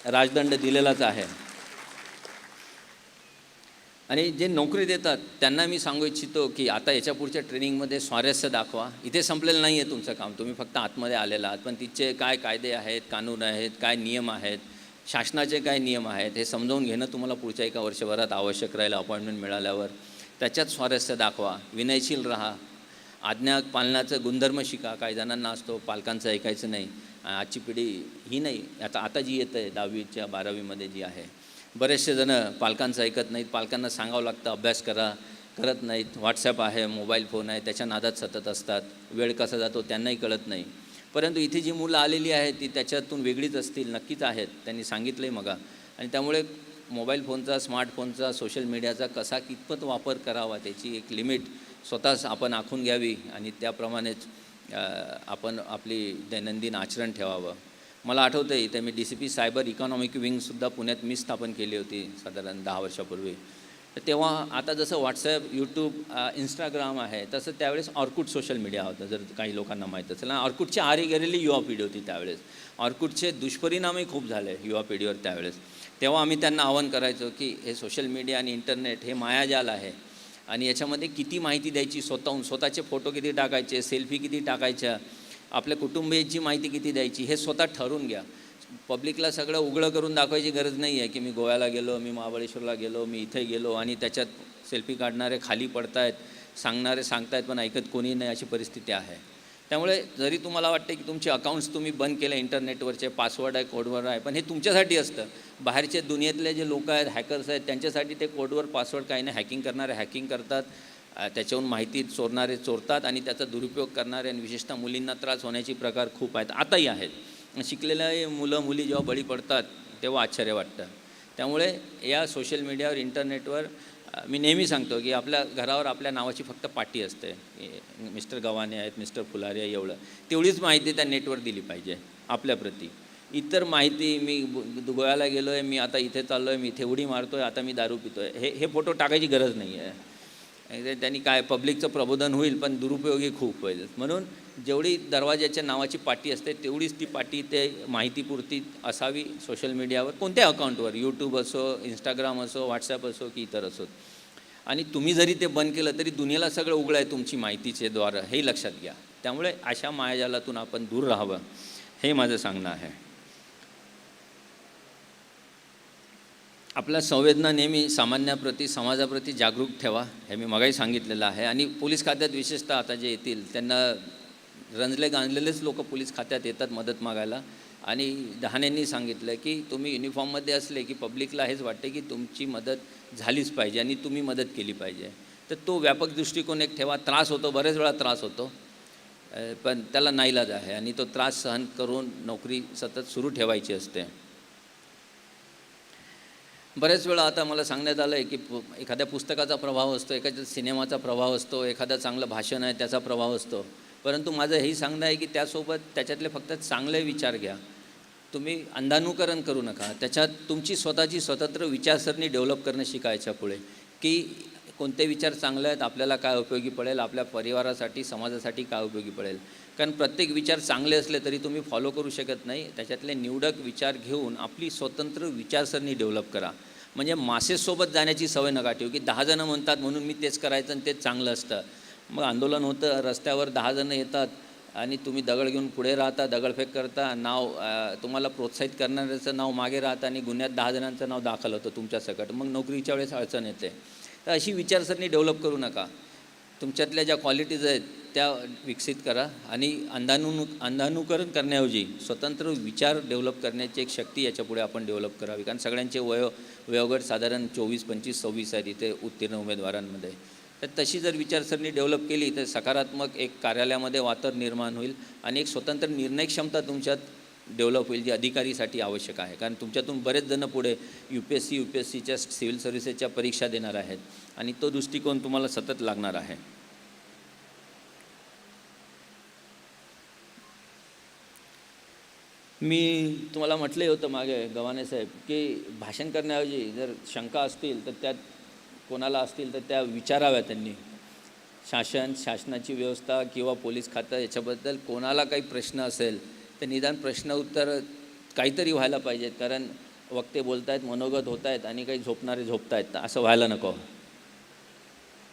C: राजदंड दिलेलाच आहे. आणि जे नोकरी देतात त्यांना मी सांगू इच्छितो की आता याच्या पुढच्या ट्रेनिंगमध्ये स्वारस्य दाखवा. इथे संपलेलं नाही आहे तुमचं काम, तुम्ही फक्त आतमध्ये आलेला आहात. पण तिचे काय कायदे आहेत, कानून आहेत, काय नियम आहेत, शासनाचे काय नियम आहेत, हे समजावून घेणं तुम्हाला पुढच्या एका वर्षभरात आवश्यक राहील. अपॉइंटमेंट मिळाल्यावर त्याच्यात स्वारस्य दाखवा, विनयशील राहा, आज्ञा पालनाचं गुणधर्म शिका. काही जणांना असतो पालकांचं ऐकायचं नाही. आजची पिढी ही नाही, आता जी येतं आहे 10वीच्या 12वीमध्ये जी आहे, बरेचसे जणं पालकांचं ऐकत नाहीत. पालकांना सांगावं लागतं अभ्यास करा, करत नाहीत. व्हॉट्सॲप आहे, मोबाईल फोन आहे, त्याच्या नादात सतत असतात. वेळ कसा जातो त्यांनाही कळत नाही. परंतु इथे जी मुलं आलेली आहेत ती त्याच्यातून वेगळीच असतील, नक्कीच आहेत, त्यांनी सांगितलं आहे मगा. आणि त्यामुळे मोबाईल फोनचा, स्मार्टफोनचा, सोशल मीडियाचा कसा कितपत वापर करावा त्याची एक लिमिट स्वतःच आपण आखून घ्यावी आणि त्याप्रमाणेच आपण आपली दैनंदिन आचरण ठेवावं. मला आठवतं आहे, इथे मी DCP सायबर इकॉनॉमिक विंगसुद्धा पुण्यात मी स्थापन केली होती साधारण 10 वर्षापूर्वी. तर तेव्हा आता जसं व्हॉट्सॲप, यूट्यूब, इंस्टाग्राम आहे, तसं त्यावेळेस ऑर्कुट सोशल मीडिया होतं, जर काही लोकांना माहीत असेल. ऑर्कुटची आरी गेलेली युवा पिढी होती त्यावेळेस. ऑर्कुटचे दुष्परिणामही खूप झाले युवा पिढीवर त्यावेळेस. तेव्हा आम्ही त्यांना आवाहन करायचो की हे सोशल मीडिया आणि इंटरनेट हे मायाजाल आहे आणि याच्यामध्ये किती माहिती द्यायची, स्वतःचे फोटो किती टाकायचे, सेल्फी किती टाकायच्या, आपल्या कुटुंबियांची माहिती किती द्यायची, हे स्वतः ठरवून घ्या. पब्लिकला सगळं उघडं करून दाखवायची गरज नाही आहे की मी गोव्याला गेलो, मी महाबळेश्वरला गेलो, मी इथे गेलो आणि त्याच्यात सेल्फी काढणारे खाली पडत आहेत, सांगणारे सांगतायत पण ऐकत कोणी नाही, अशी परिस्थिती आहे. त्यामुळे जरी तुम्हाला वाटते की तुमचे अकाउंट्स तुम्ही बंद केले इंटरनेटवरचे, पासवर्ड आहे, कोडवर आहे, पण हे तुमच्यासाठी असतं. बाहेरचे दुनियेतले जे लोक आहेत, हॅकर्स आहेत, त्यांच्यासाठी ते कोडवर पासवर्ड काही नाही. हॅकिंग करणारे हॅकिंग करतात, त्याच्याहून माहिती चोरणारे चोरतात आणि त्याचा दुरुपयोग करणारे आणि विशेषतः मुलींना त्रास होण्याचे प्रकार खूप आहेत, आताही आहेत. शिकलेले मुलं मुली जेव्हा बळी पडतात तेव्हा आश्चर्य वाटतं. त्यामुळे या सोशल मीडियावर, इंटरनेटवर मी नेहमी सांगतो की आपल्या घरावर आपल्या नावाची फक्त पाटी असते, मिस्टर गव्हाणे आहेत, मिस्टर फुलारी आहे, एवढं तेवढीच माहिती त्या नेटवर दिली पाहिजे आपल्याप्रती. इतर माहिती, मी गोव्याला गेलो आहे, मी आता इथे चाललो आहे, मी इथे उडी मारतो आहे, आता मी दारू पितो आहे, हे फोटो टाकायची गरज नाही आहे. त्यांनी काय पब्लिकचं प्रबोधन होईल पण दुरुपयोगी खूप होईल. म्हणून जेवढी दरवाजाच्या नावाची पाटी असते तेवढीच ती पाटी ते माहितीपुरती असावी सोशल मीडियावर, कोणत्या अकाउंटवर, यूट्यूब असो, इंस्टाग्राम असो, व्हॉट्सॲप असो की इतर असो. आणि तुम्ही जरी ते बंद केलं तरी दुनियेला सगळं उघडं आहे तुमची माहितीचे द्वार, हे लक्षात घ्या. त्यामुळे अशा मायाजालातून आपण दूर राहावं, हे माझं सांगणं आहे. आपल्या संवेदना नेहमी सामान्याप्रती, समाजाप्रती जागरूक ठेवा, हे मी मगाही सांगितलेलं आहे. आणि पोलीस खात्यात विशेषतः आता जे येतील त्यांना रंजले गांजलेलेच लोक पोलीस खात्यात येतात मदत मागायला. आणि डहाणेंनी सांगितलं की तुम्ही युनिफॉर्ममध्ये असले की पब्लिकला हेच वाटते की तुमची मदत झालीच पाहिजे आणि तुम्ही मदत केली पाहिजे. तर तो व्यापक दृष्टिकोन एक ठेवा. त्रास होतो, बरेच वेळा त्रास होतो, पण त्याला नाईलाज आहे आणि तो त्रास सहन करून नोकरी सतत सुरू ठेवायची असते. बरेच वेळा आता मला सांगण्यात आलं आहे की एखाद्या पुस्तकाचा प्रभाव असतो, एखाद्या सिनेमाचा प्रभाव असतो, एखादं चांगलं भाषण आहे त्याचा प्रभाव असतो. परंतु माझं हेही सांगणं आहे की त्यासोबत त्याच्यातले फक्त चांगले विचार घ्या. तुम्ही अंधानुकरण करू नका. त्याच्यात तुमची स्वतःची स्वतंत्र विचारसरणी डेव्हलप करणं शिकायच्या पुढे, की कोणते विचार चांगले आहेत, आपल्याला काय उपयोगी पडेल, आपल्या परिवारासाठी समाजासाठी काय उपयोगी पडेल. कारण प्रत्येक विचार चांगले असले तरी तुम्ही फॉलो करू शकत नाही. त्याच्यातले निवडक विचार घेऊन आपली स्वतंत्र विचारसरणी डेव्हलप करा. म्हणजे मासेसोबत जाण्याची सवय नका ठेवू, की 10 जणं म्हणतात म्हणून मी तेच करायचं आणि तेच चांगलं असतं. मग आंदोलन होतं, रस्त्यावर 10 जणं येतात आणि तुम्ही दगड घेऊन पुढे राहता, दगडफेक करता, तुम्हाला प्रोत्साहित करणाऱ्याचं नाव मागे राहतं आणि गुन्ह्यात 10 जणांचं नाव दाखल होतं तुमच्यासकट. मग नोकरीच्या वेळेस अडचण येते. तर अशी विचारसरणी डेव्हलप करू नका. तुमच्यातल्या ज्या क्वालिटीज आहेत त्या विकसित करा आणि अंधानुकरण करण्याऐवजी स्वतंत्र विचार डेव्हलप करण्याची एक शक्ती याच्यापुढे आपण डेव्हलप करावी. कारण सगळ्यांचे वयोगट साधारण 24, 25, 26 आहेत इथे उत्तीर्ण उमेदवारांमध्ये. तर तशी जर विचारसरणी डेव्हलप केली तर सकारात्मक एक कार्यालयामध्ये वातावरण निर्माण होईल आणि एक स्वतंत्र निर्णय क्षमता तुमच्यात डेव्हलप होईल, जी अधिकारीसाठी आवश्यक आहे. कारण तुमच्यातून बरेच जण पुढे UPSCच्या सिव्हिल सर्व्हिसेसच्या परीक्षा देणार आहेत आणि तो दृष्टिकोन तुम्हाला सतत लागणार आहे. मी तुम्हाला म्हटले होतं मागे गव्हाणे साहेब, की भाषण करण्याऐवजी जर शंका असतील तर त्यात कोणाला असतील तर त्या विचाराव्या त्यांनी. शासनाची व्यवस्था किंवा पोलीस खातं याच्याबद्दल कोणाला काही प्रश्न असेल तर निदान प्रश्न उत्तर काहीतरी व्हायला पाहिजेत. कारण वक्ते बोलत आहेत, मनोगत होत आहेत आणि काही झोपणारे झोपत आहेत, असं व्हायला नको.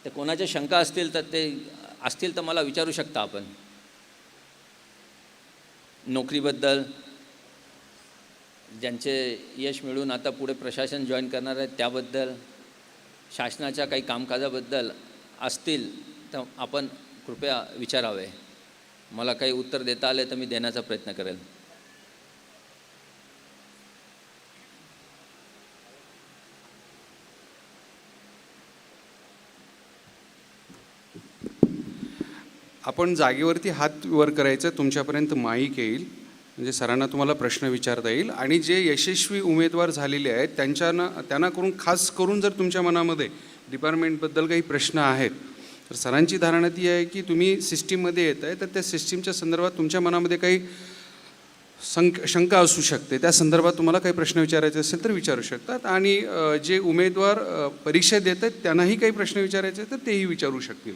C: तर कोणाच्या शंका असतील तर मला विचारू शकता आपण. नोकरीबद्दल, ज्यांचे यश मिळून आता पुढे प्रशासन जॉईन करणार आहेत त्याबद्दल, शासनाच्या काही कामकाजाबद्दल असतील तर आपण कृपया विचारावे. मला काही उत्तर देता आले तर मी देण्याचा प्रयत्न करेल.
D: आपण जागेवरती हात वर करायचं, तुमच्यापर्यंत माईक येईल म्हणजे सरांना तुम्हाला प्रश्न विचारता येईल. आणि जे यशस्वी उमेदवार झालेले आहेत त्यांना करून खास करून जर तुमच्या मनामध्ये डिपार्टमेंटबद्दल काही प्रश्न आहेत तर सरांची धारणा ती आहे की तुम्ही सिस्टीममध्ये येत आहे तर त्या सिस्टीमच्या संदर्भात तुमच्या मनामध्ये काही शंका असू शकते. त्या संदर्भात तुम्हाला काही प्रश्न विचारायचे असेल तर विचारू शकतात. आणि जे उमेदवार परीक्षा देत आहेत त्यांनाही काही प्रश्न विचारायचे तर तेही विचारू शकतील.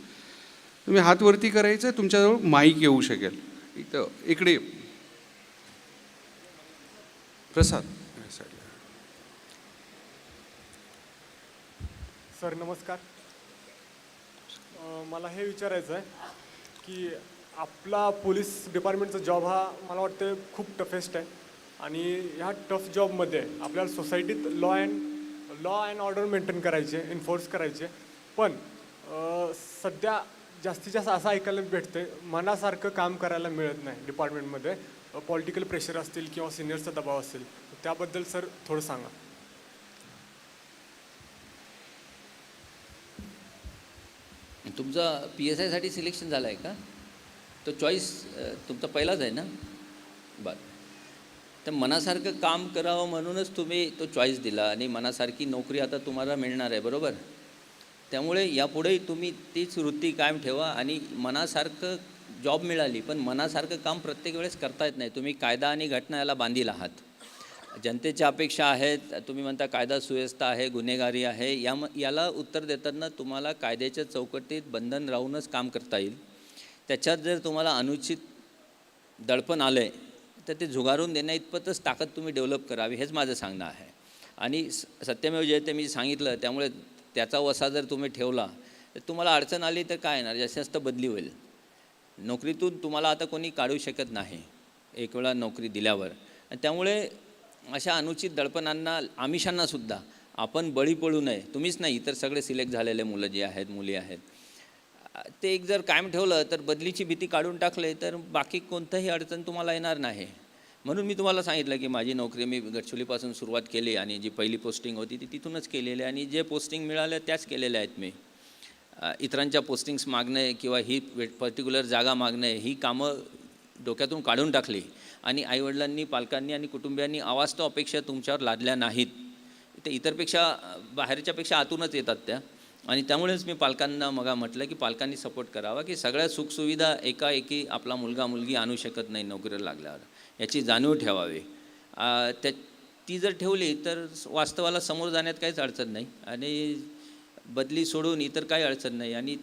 D: तुम्ही हात वरती करायचं, तुमच्याजवळ माईक येऊ शकेल. इकडे प्रसाद.
E: सर नमस्कार. मला हे विचारायचं आहे की आपला पोलीस डिपार्टमेंटचा जॉब हा मला वाटतं खूप टफेस्ट आहे आणि ह्या टफ जॉबमध्ये आपल्याला सोसायटीत लॉ अँड ऑर्डर मेंटेन करायचे, एन्फोर्स करायचे. पण सध्या जास्तीत जास्त असं ऐकायला भेटतं मनासारखं काम करायला मिळत नाही डिपार्टमेंटमध्ये. पॉलिटिकल प्रेशर असतील किंवा सिनियर्सचा दबाव असेल, त्याबद्दल सर थोडं सांगा.
C: तुमचा PSIसाठी सिलेक्शन झालं आहे का? तो चॉईस तुमचा पहिलाच आहे ना? बरं. तर मनासारखं काम करावं म्हणूनच तुम्ही तो चॉईस दिला आणि मनासारखी नोकरी आता तुम्हाला मिळणार आहे, बरोबर? त्यामुळे यापुढेही तुम्ही तीच वृत्ती कायम ठेवा आणि मनासारखं जॉब मिळाली पण मनासारखं काम प्रत्येक वेळेस करता येत नाही. तुम्ही कायदा आणि घटना याला बांधील आहात. जनतेच्या अपेक्षा आहेत, तुम्ही म्हणता कायदा सुव्यवस्था आहे, गुन्हेगारी आहे, याला उत्तर देताना तुम्हाला कायद्याच्या चौकटीत बंधन राहूनच काम करता येईल. त्याच्यात जर तुम्हाला अनुचित दडपण आलं आहे तर ते झुगारून देण्या इतपतच ताकद तुम्ही डेव्हलप करावी, हेच माझं सांगणं आहे. आणि सत्यमेव जयते मी सांगितलं, त्यामुळे त्याचा वसा जर तुम्ही ठेवला तर तुम्हाला अडचण आली तर काय येणार, जास्तीत जास्त बदली होईल. नोकरीतून तुम्हाला आता कोणी काढू शकत नाही एक वेळा नोकरी दिल्यावर. आणि त्यामुळे अशा अनुचित दडपणांना, आमिषांनासुद्धा आपण बळी पडू नये. तुम्हीच नाही, इतर सगळे सिलेक्ट झालेले मुलं जे आहेत, मुली आहेत, ते एक जर कायम ठेवलं तर बदलीची भीती काढून टाकले तर बाकी कोणतंही अडचण तुम्हाला येणार नाही. म्हणून मी तुम्हाला सांगितलं की माझी नोकरी मी गडचिरोलीपासून सुरुवात केली आणि जी पहिली पोस्टिंग होती ती तिथूनच केलेली आहे आणि जे पोस्टिंग मिळाल्या त्याच केलेल्या आहेत मी. इतरांच्या पोस्टिंग्स मागणे किंवा ही पर्टिक्युलर जागा मागणे ही कामं डोक्यातून काढून टाकली आणि आईवडिलांनी, पालकांनी आणि कुटुंबियांनी अवास्तव अपेक्षा तुमच्यावर लादल्या नाहीत. ते इतरपेक्षा, बाहेरच्यापेक्षा आतूनच येतात त्या. आणि त्यामुळेच मी पालकांना म्हटलं की पालकांनी सपोर्ट करावा की सगळ्या सुखसुविधा एकाएकी आपला मुलगा मुलगी आणू शकत नाही नोकरीला लागल्यावर, याची जाणीव ठेवावी. ती जर ठेवली तर वास्तवाला समोर जाण्यात काहीच अडचण नाही आणि बदली सोडून इतर काही अडचण नाही आणि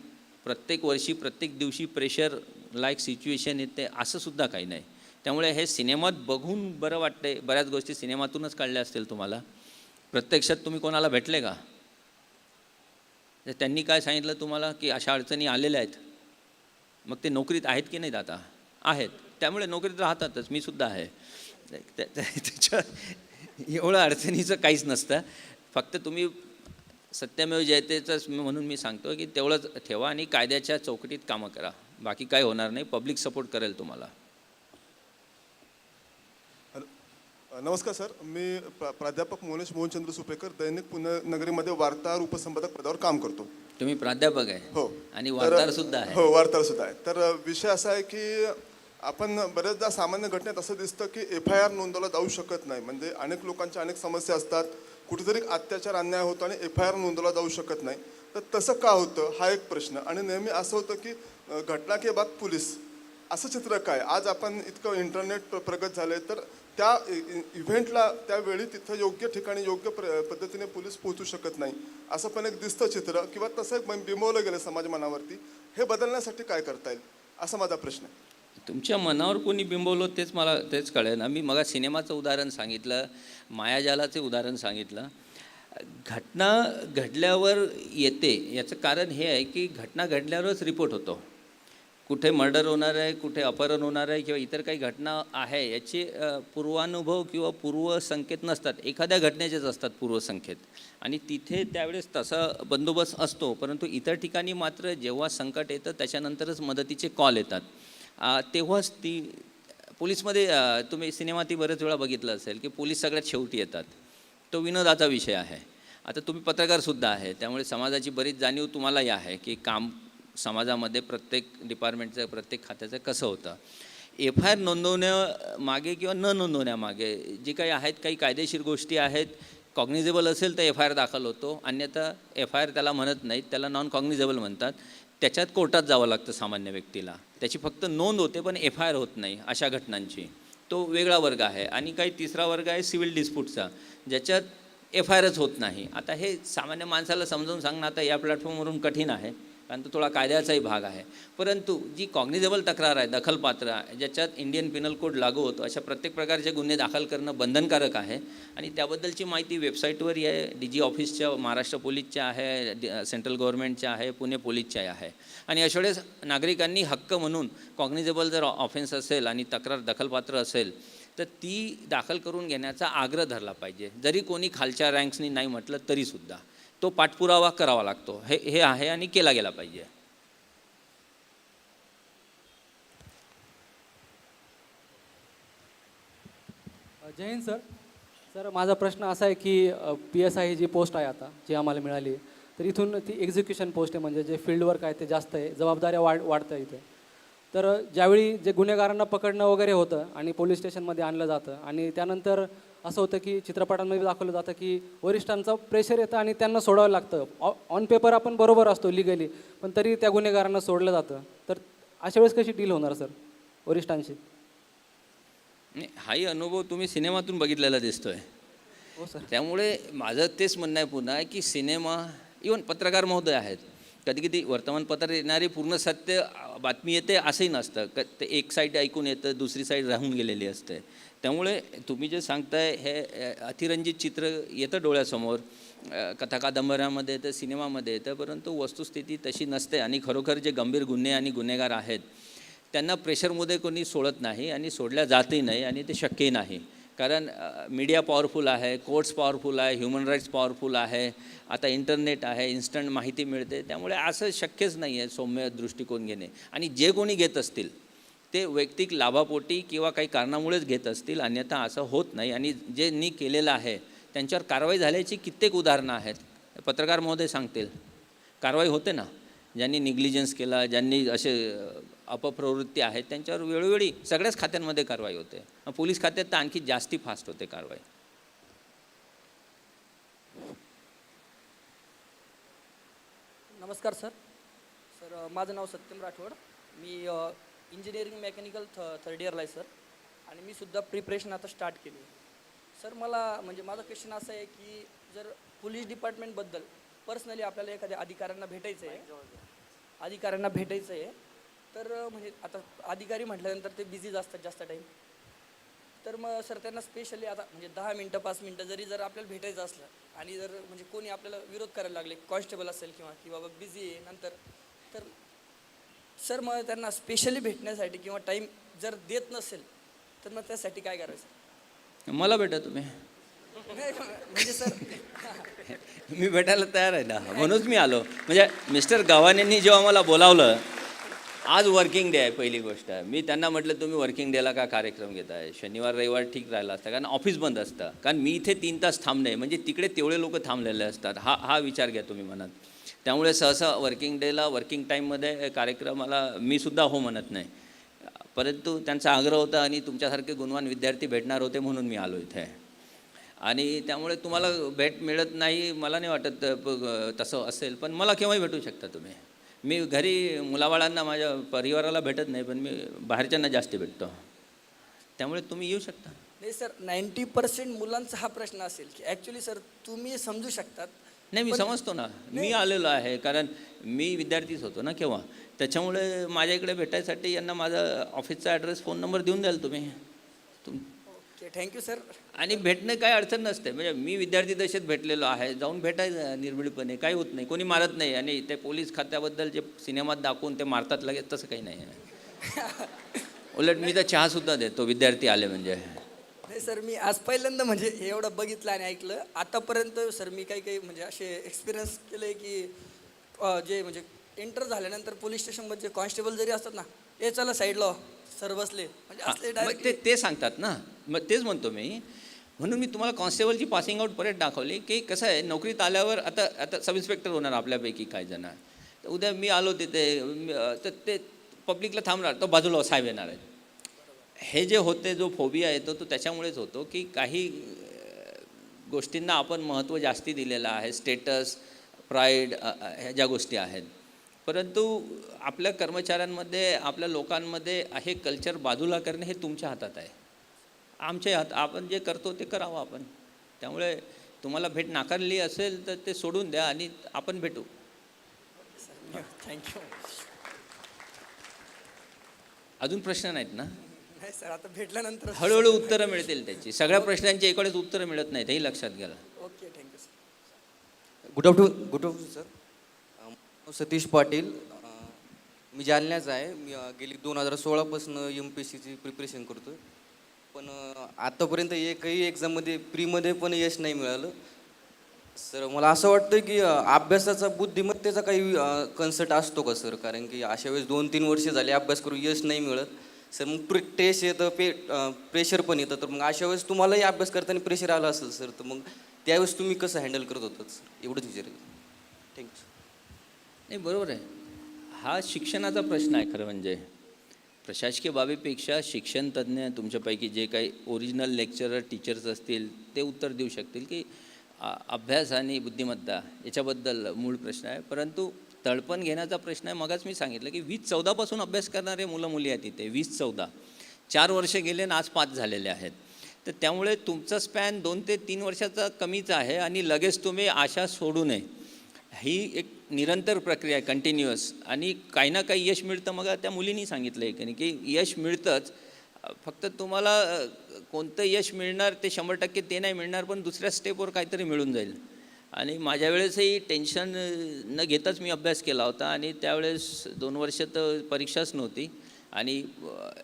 C: प्रत्येक वर्षी प्रत्येक दिवशी प्रेशर लाईक सिच्युएशन येते असं सुद्धा काही नाही. त्यामुळे हे सिनेमात बघून बरं वाटते. बऱ्याच गोष्टी सिनेमातूनच काढल्या असतील तुम्हाला. प्रत्यक्षात तुम्ही कोणाला भेटले का? त्यांनी काय सांगितलं तुम्हाला की अशा अडचणी आलेल्या आहेत, मग ते नोकरीत आहेत की नाहीत? आता आहेत, त्यामुळे नोकरीत राहतातच. मी सुद्धा आहे. त्याच्या एवढं अडचणीचं काहीच नसतं. फक्त तुम्ही सत्यमेव जयतेचंच म्हणून मी सांगतो की तेवढंच ठेवा आणि कायद्याच्या चौकटीत कामं करा. बाकी काय होणार नाही. पब्लिक सपोर्ट करेल तुम्हाला.
F: नमस्कार सर, मी प्राध्यापक मोनेश मोहनचंद्र सुपेकर, दैनिक पुण्यनगरीमध्ये वार्ताहर उपसंपादक पदावर काम करतो.
C: तुम्ही प्राध्यापक आहे?
F: हो.
C: आणि वार्ताहर सुद्धा आहे?
F: हो, वार्ताहर सुद्धा आहे. तर विषय असा आहे की आपण बऱ्याचदा सामान्य घटनेत असं दिसतं की FIR नोंदवला जाऊ शकत नाही. म्हणजे अनेक लोकांच्या अनेक समस्या असतात, कुठेतरी अत्याचार अन्याय होतो आणि FIR नोंदवला जाऊ शकत नाही. तर तसं का होतं हा एक प्रश्न. आणि नेहमी असं होतं की घटना के बाद पोलीस, असं चित्र काय? आज आपण इतकं इंटरनेट प्रगत झालं आहे, तर त्या इव्हेंटला त्यावेळी तिथं योग्य ठिकाणी योग्य पद्धतीने पोलीस पोहोचू शकत नाही असं पण एक दिसतं चित्र, किंवा तसं एक बिंबवलं गेलं समाज मनावरती. हे बदलण्यासाठी काय करता येईल असा माझा प्रश्न आहे.
C: तुमच्या मनावर कोणी बिंबवलं तेच कळेल ना. मी मग सिनेमाचं उदाहरण सांगितलं, मायाजालाचे उदाहरण सांगितलं. घटना घडल्यावर येते याचं कारण हे आहे की घटना घडल्यावरच रिपोर्ट होतो. कुठे मर्डर होणार आहे, कुठे अपहरण होणार आहे किंवा इतर काही घटना आहे याचे पूर्वानुभव किंवा पूर्वसंकेत नसतात. एखाद्या घटनेचेच असतात पूर्वसंकेत आणि तिथे त्यावेळेस तसा बंदोबस्त असतो. परंतु इतर ठिकाणी मात्र जेव्हा संकट येतं त्याच्यानंतरच मदतीचे कॉल येतात. तेव्हाच ती पोलीसमध्ये तुम्ही सिनेमातही बरेच वेळा बघितलं असेल की पोलीस सगळ्यात शेवटी येतात. तो विनोदाचा विषय आहे. आता तुम्ही पत्रकारसुद्धा आहे, त्यामुळे समाजाची बरीच जाणीव तुम्हालाही आहे की काम समाजामध्ये प्रत्येक डिपार्टमेंटचं प्रत्येक खात्याचं कसं होतं. FIR नोंदवण्यामागे किंवा न नोंदवण्यामागे जी काही आहेत काही कायदेशीर गोष्टी आहेत. कॉग्निजेबल असेल तर FIR दाखल होतो, अन्यथा FIR त्याला म्हणत नाहीत, त्याला नॉन कॉग्निजेबल म्हणतात. त्याच्यात कोर्टात जावं लागतं सामान्य व्यक्तीला. त्याची फक्त नोंद होते पण FIR होत नाही अशा घटनांची. तो वेगळा वर्ग आहे. आणि काही तिसरा वर्ग आहे सिव्हिल डिस्प्यूटचा, ज्याच्यात FIRच होत नाही. आता हे सामान्य माणसाला समजावून सांगणं आता या प्लॅटफॉर्मवरून कठीण आहे, कारण तो थोडा कायद्याचाही भाग आहे. परंतु जी कॉग्निजेबल तक्रार आहे, दखलपात्र आहे, ज्याच्यात इंडियन पिनल कोड लागू होतो, अशा प्रत्येक प्रकारचे गुन्हे दाखल करणं बंधनकारक आहे. आणि त्याबद्दलची माहिती वेबसाईटवरही आहे. DG ऑफिसच्या महाराष्ट्र पोलीसच्या आहे, सेंट्रल गव्हर्नमेंटच्या आहे, पुणे पोलीसच्या आहे. आणि अशा वेळेस नागरिकांनी हक्क म्हणून कॉग्निजेबल जर ऑफेन्स असेल आणि तक्रार दखलपात्र असेल तर ती दाखल करून घेण्याचा आग्रह धरला पाहिजे. जरी कोणी खालच्या रँक्सनी नाही म्हटलं तरीसुद्धा तो पाठपुरावा करावा लागतो. हे आहे आणि केला गेला पाहिजे.
G: जय हिंद सर. सर माझा प्रश्न असा आहे की PSI ही जी पोस्ट आहे आता जी आम्हाला मिळाली आहे, तर इथून ती एक्झिक्युशन पोस्ट आहे, म्हणजे जे फील्ड वर्क आहे ते जास्त आहे, जबाबदाऱ्या वाढतं इथे. तर ज्यावेळी जे गुन्हेगारांना पकडणं वगैरे होतं आणि पोलीस स्टेशनमध्ये आणलं जातं आणि त्यानंतर असं होतं की चित्रपटांमध्ये दाखवलं जातं की वरिष्ठांचं प्रेशर येतं आणि त्यांना सोडावं लागतं. ऑन पेपर आपण बरोबर असतो लिगली, पण तरी त्या गुन्हेगारांना सोडलं जातं. तर अशा वेळेस कशी डील होणार सर वरिष्ठांशी?
C: हाही अनुभव तुम्ही सिनेमातून बघितलेला दिसतोय.
G: हो सर.
C: त्यामुळे माझं तेच म्हणणं आहे पुन्हा की सिनेमा, इवन पत्रकार महोदय आहेत, कधी कधी वर्तमानपत्रात येणारी पूर्ण सत्य बातमी येते असंही नसतं. ते एक साईड ऐकून येतं, दुसरी साईड राहून गेलेली असते. त्यामुळे तुम्ही जे सांगताय हे अतिरंजित चित्र येतं डोळ्यासमोर, कथा कादंबऱ्यामध्ये येतं, सिनेमामध्ये येतं, परंतु वस्तुस्थिती तशी नसते. आणि खरोखर जे गंभीर गुन्हे आणि गुन्हेगार आहेत त्यांना प्रेशरमध्ये कोणी सोडत नाही आणि सोडल्या जातही नाही आणि ते शक्यही नाही. कारण मीडिया पॉवरफुल आहे, कोर्ट्स पॉवरफुल आहे, ह्युमन राईट्स पॉवरफुल आहे, आता इंटरनेट आहे, इन्स्टंट माहिती मिळते. त्यामुळे असं शक्यच नाही आहे सौम्य दृष्टिकोन घेणे. आणि जे कोणी घेत असतील ते वैयक्तिक लाभापोटी किंवा काही कारणामुळेच घेत असतील, अन्यथा असं होत नाही. आणि जे नी केलेलं आहे त्यांच्यावर कारवाई झाल्याची कित्येक उदाहरणं आहेत. पत्रकार महोदय सांगतील, कारवाई होते ना. ज्यांनी निग्लिजन्स केला, ज्यांनी असे अपप्रवृत्ती आहेत त्यांच्यावर वेळोवेळी सगळ्याच खात्यांमध्ये कारवाई होते. पोलीस खात्यात तर आणखी जास्ती फास्ट होते कारवाई.
H: नमस्कार सर. माझं नाव सत्यम राठोड. मी इंजिनिअरिंग मेकॅनिकल थर्ड इयरला आहे सर. आणि मी सुद्धा प्रिपरेशन आता स्टार्ट केली. सर मला म्हणजे माझा क्वेश्चन असा आहे की जर पोलीस डिपार्टमेंटबद्दल पर्सनली आपल्याला एखाद्या अधिकाऱ्यांना भेटायचं आहे तर म्हणजे आता अधिकारी म्हटल्यानंतर ते बिझीच असतात जास्त टाईम. तर मग सर त्यांना स्पेशली आता म्हणजे 10 मिनटं 5 मिनटं जर आपल्याला भेटायचं असलं आणि जर म्हणजे कोणी आपल्याला विरोध करायला लागले, कॉन्स्टेबल असेल किंवा की बाबा बिझी आहे नंतर, तर सर मग त्यांना स्पेशली भेटण्यासाठी किंवा टाईम जर देत नसेल तर मग त्यासाठी काय करायचं?
C: मला भेटा तुम्ही.
H: म्हणजे सर
C: मी भेटायला तयार आहे ना, म्हणूनच मी आलो. म्हणजे मिस्टर गव्हाणेंनी जेव्हा मला बोलावलं, आज वर्किंग डे आहे पहिली गोष्ट. मी त्यांना म्हटलं तुम्ही वर्किंग डेला का कार्यक्रम घेत आहे, शनिवार रविवार ठीक राहिला असता कारण ऑफिस बंद असतं. कारण मी इथे 3 तास थांबणे म्हणजे तिकडे तेवढे लोक थांबलेले असतात. हा विचार घ्या तुम्ही मनात. त्यामुळे सहसा वर्किंग डेला वर्किंग टाईममध्ये कार्यक्रमाला मी सुद्धा हो म्हणत नाही. परंतु त्यांचा आग्रह होता आणि तुमच्यासारखे गुणवान विद्यार्थी भेटणार होते म्हणून मी आलो इथे. आणि त्यामुळे तुम्हाला भेट मिळत नाही मला नाही वाटत तसं असेल, पण मला केव्हाही भेटू शकता तुम्ही. मी घरी मुलाबाळांना माझ्या परिवाराला भेटत नाही, पण मी बाहेरच्यांना जास्त भेटतो. त्यामुळे तुम्ही येऊ शकता.
H: नाही सर, 90% मुलांचा हा प्रश्न असेल की ॲक्च्युली सर तुम्ही समजू शकतात.
C: नाही मी समजतो ना, मी आलेलो आहे कारण मी विद्यार्थीच होतो ना केव्हा. त्याच्यामुळे माझ्या इकडे भेटायसाठी यांना माझा ऑफिसचा ॲड्रेस फोन नंबर देऊन द्याल तुम्ही.
H: Okay, thank you sir.
C: आणि भेटणं काही अडचण नसते. म्हणजे मी विद्यार्थी दशेत भेटलेलो आहे, जाऊन भेटायचं निर्भीडपणे, काही होत नाही, कोणी मारत नाही. आणि ते पोलीस खात्याबद्दल जे सिनेमात दाखवून ते मारतात लगेच, तसं काही नाही आहे. उलट मी तर चहासुद्धा देतो विद्यार्थी आले म्हणजे.
H: नाही सर, मी आज पहिल्यांदा म्हणजे हे एवढं बघितलं आणि ऐकलं. आतापर्यंत सर मी काही म्हणजे असे एक्सपिरियन्स केले आहे की जे म्हणजे एंटर झाल्यानंतर पोलीस स्टेशनमध्ये जे कॉन्स्टेबल जरी असतात ना, हे चला साईडला सर बसले म्हणजे असले
C: मग
H: डायरेक्ट
C: ते सांगतात ना, मग तेच म्हणतो मी. म्हणून मी तुम्हाला कॉन्स्टेबलची पासिंग आउट परेड दाखवली की कसं आहे, नोकरीत आल्यावर आता सब इन्स्पेक्टर होणार आपल्यापैकी काही जण. तर उद्या मी आलो तिथे तर ते पब्लिकला थांबणार, तो बाजूला साहेब येणार आहेत. हे जे होते, जो फोबिया येतो तो त्याच्यामुळेच होतो की काही गोष्टींना आपण महत्त्व जास्ती दिलेलं आहे. स्टेटस, प्राईड, ह्या ज्या गोष्टी आहेत. परंतु आपल्या कर्मचाऱ्यांमध्ये, आपल्या लोकांमध्ये हे कल्चर बाजूला करणे हे तुमच्या हातात आहे. आमच्या हात, आपण जे करतो ते करावं आपण. त्यामुळे तुम्हाला भेट नाकारली असेल तर ते सोडून द्या आणि आपण भेटू.
H: थँक्यू.
C: अजून प्रश्न नाहीत ना?
H: नाही सर, आता भेटल्यानंतर
C: हळूहळू उत्तरं मिळतील त्याची. सगळ्या प्रश्नांची एकाच उत्तरं मिळत नाहीत, हे लक्षात घ्या.
H: Okay, thank you sir.
I: Good afternoon sir. Satish Patil, मी जालन्याचा आहे. मी गेली 2016पासून MPSCची प्रिपरेशन करतो आहे. पण आत्तापर्यंत एकही एक्झाममध्ये प्रीमध्ये पण यश नाही मिळालं. सर मला असं वाटतं की अभ्यासाचा बुद्धिमत्तेचा काही कन्सेप्ट असतो का सर? कारण की अशा वेळेस 2-3 वर्ष झाले अभ्यास करून यश नाही मिळत सर. मग टेस्ट येतं, प्रेशर पण येतं. तर मग अशा वेळेस तुम्हालाही अभ्यास करताना प्रेशर आलं असेल सर, तर मग त्यावेळेस तुम्ही कसं हँडल करत होतात सर? एवढंच विचारेल. थँक्यू.
C: नाही बरोबर आहे, हा शिक्षणाचा प्रश्न आहे. खरं म्हणजे प्रशासकीय बाबीपेक्षा शिक्षण तज्ज्ञ तुमच्यापैकी जे काही ओरिजिनल लेक्चरर टीचर्स असतील ते उत्तर देऊ शकतील की अभ्यास आणि बुद्धिमत्ता याच्याबद्दल मूळ प्रश्न आहे. परंतु तळपण घेण्याचा प्रश्न आहे. मगच मी सांगितलं की 2014 पासून अभ्यास करणारे मुलं मुली आहेत इथे. 2014 4 वर्ष गेले आणि आज 5 झालेले आहेत. तर त्यामुळे तुमचा स्पॅन 2 ते 3 वर्षाचा कमीच आहे आणि लगेच तुम्ही आशा सोडू नये. ही एक निरंतर प्रक्रिया आहे, कंटिन्युअस. आणि काही ना काही यश मिळतं. मग त्या मुलींनी सांगितलं आहे की यश मिळतंच, फक्त तुम्हाला कोणतं यश मिळणार ते 100% ते नाही मिळणार, पण दुसऱ्या स्टेपवर काहीतरी मिळून जाईल. आणि माझ्या वेळेसही टेन्शन न घेताच मी अभ्यास केला होता. आणि त्यावेळेस 2 वर्ष तर परीक्षाच नव्हती आणि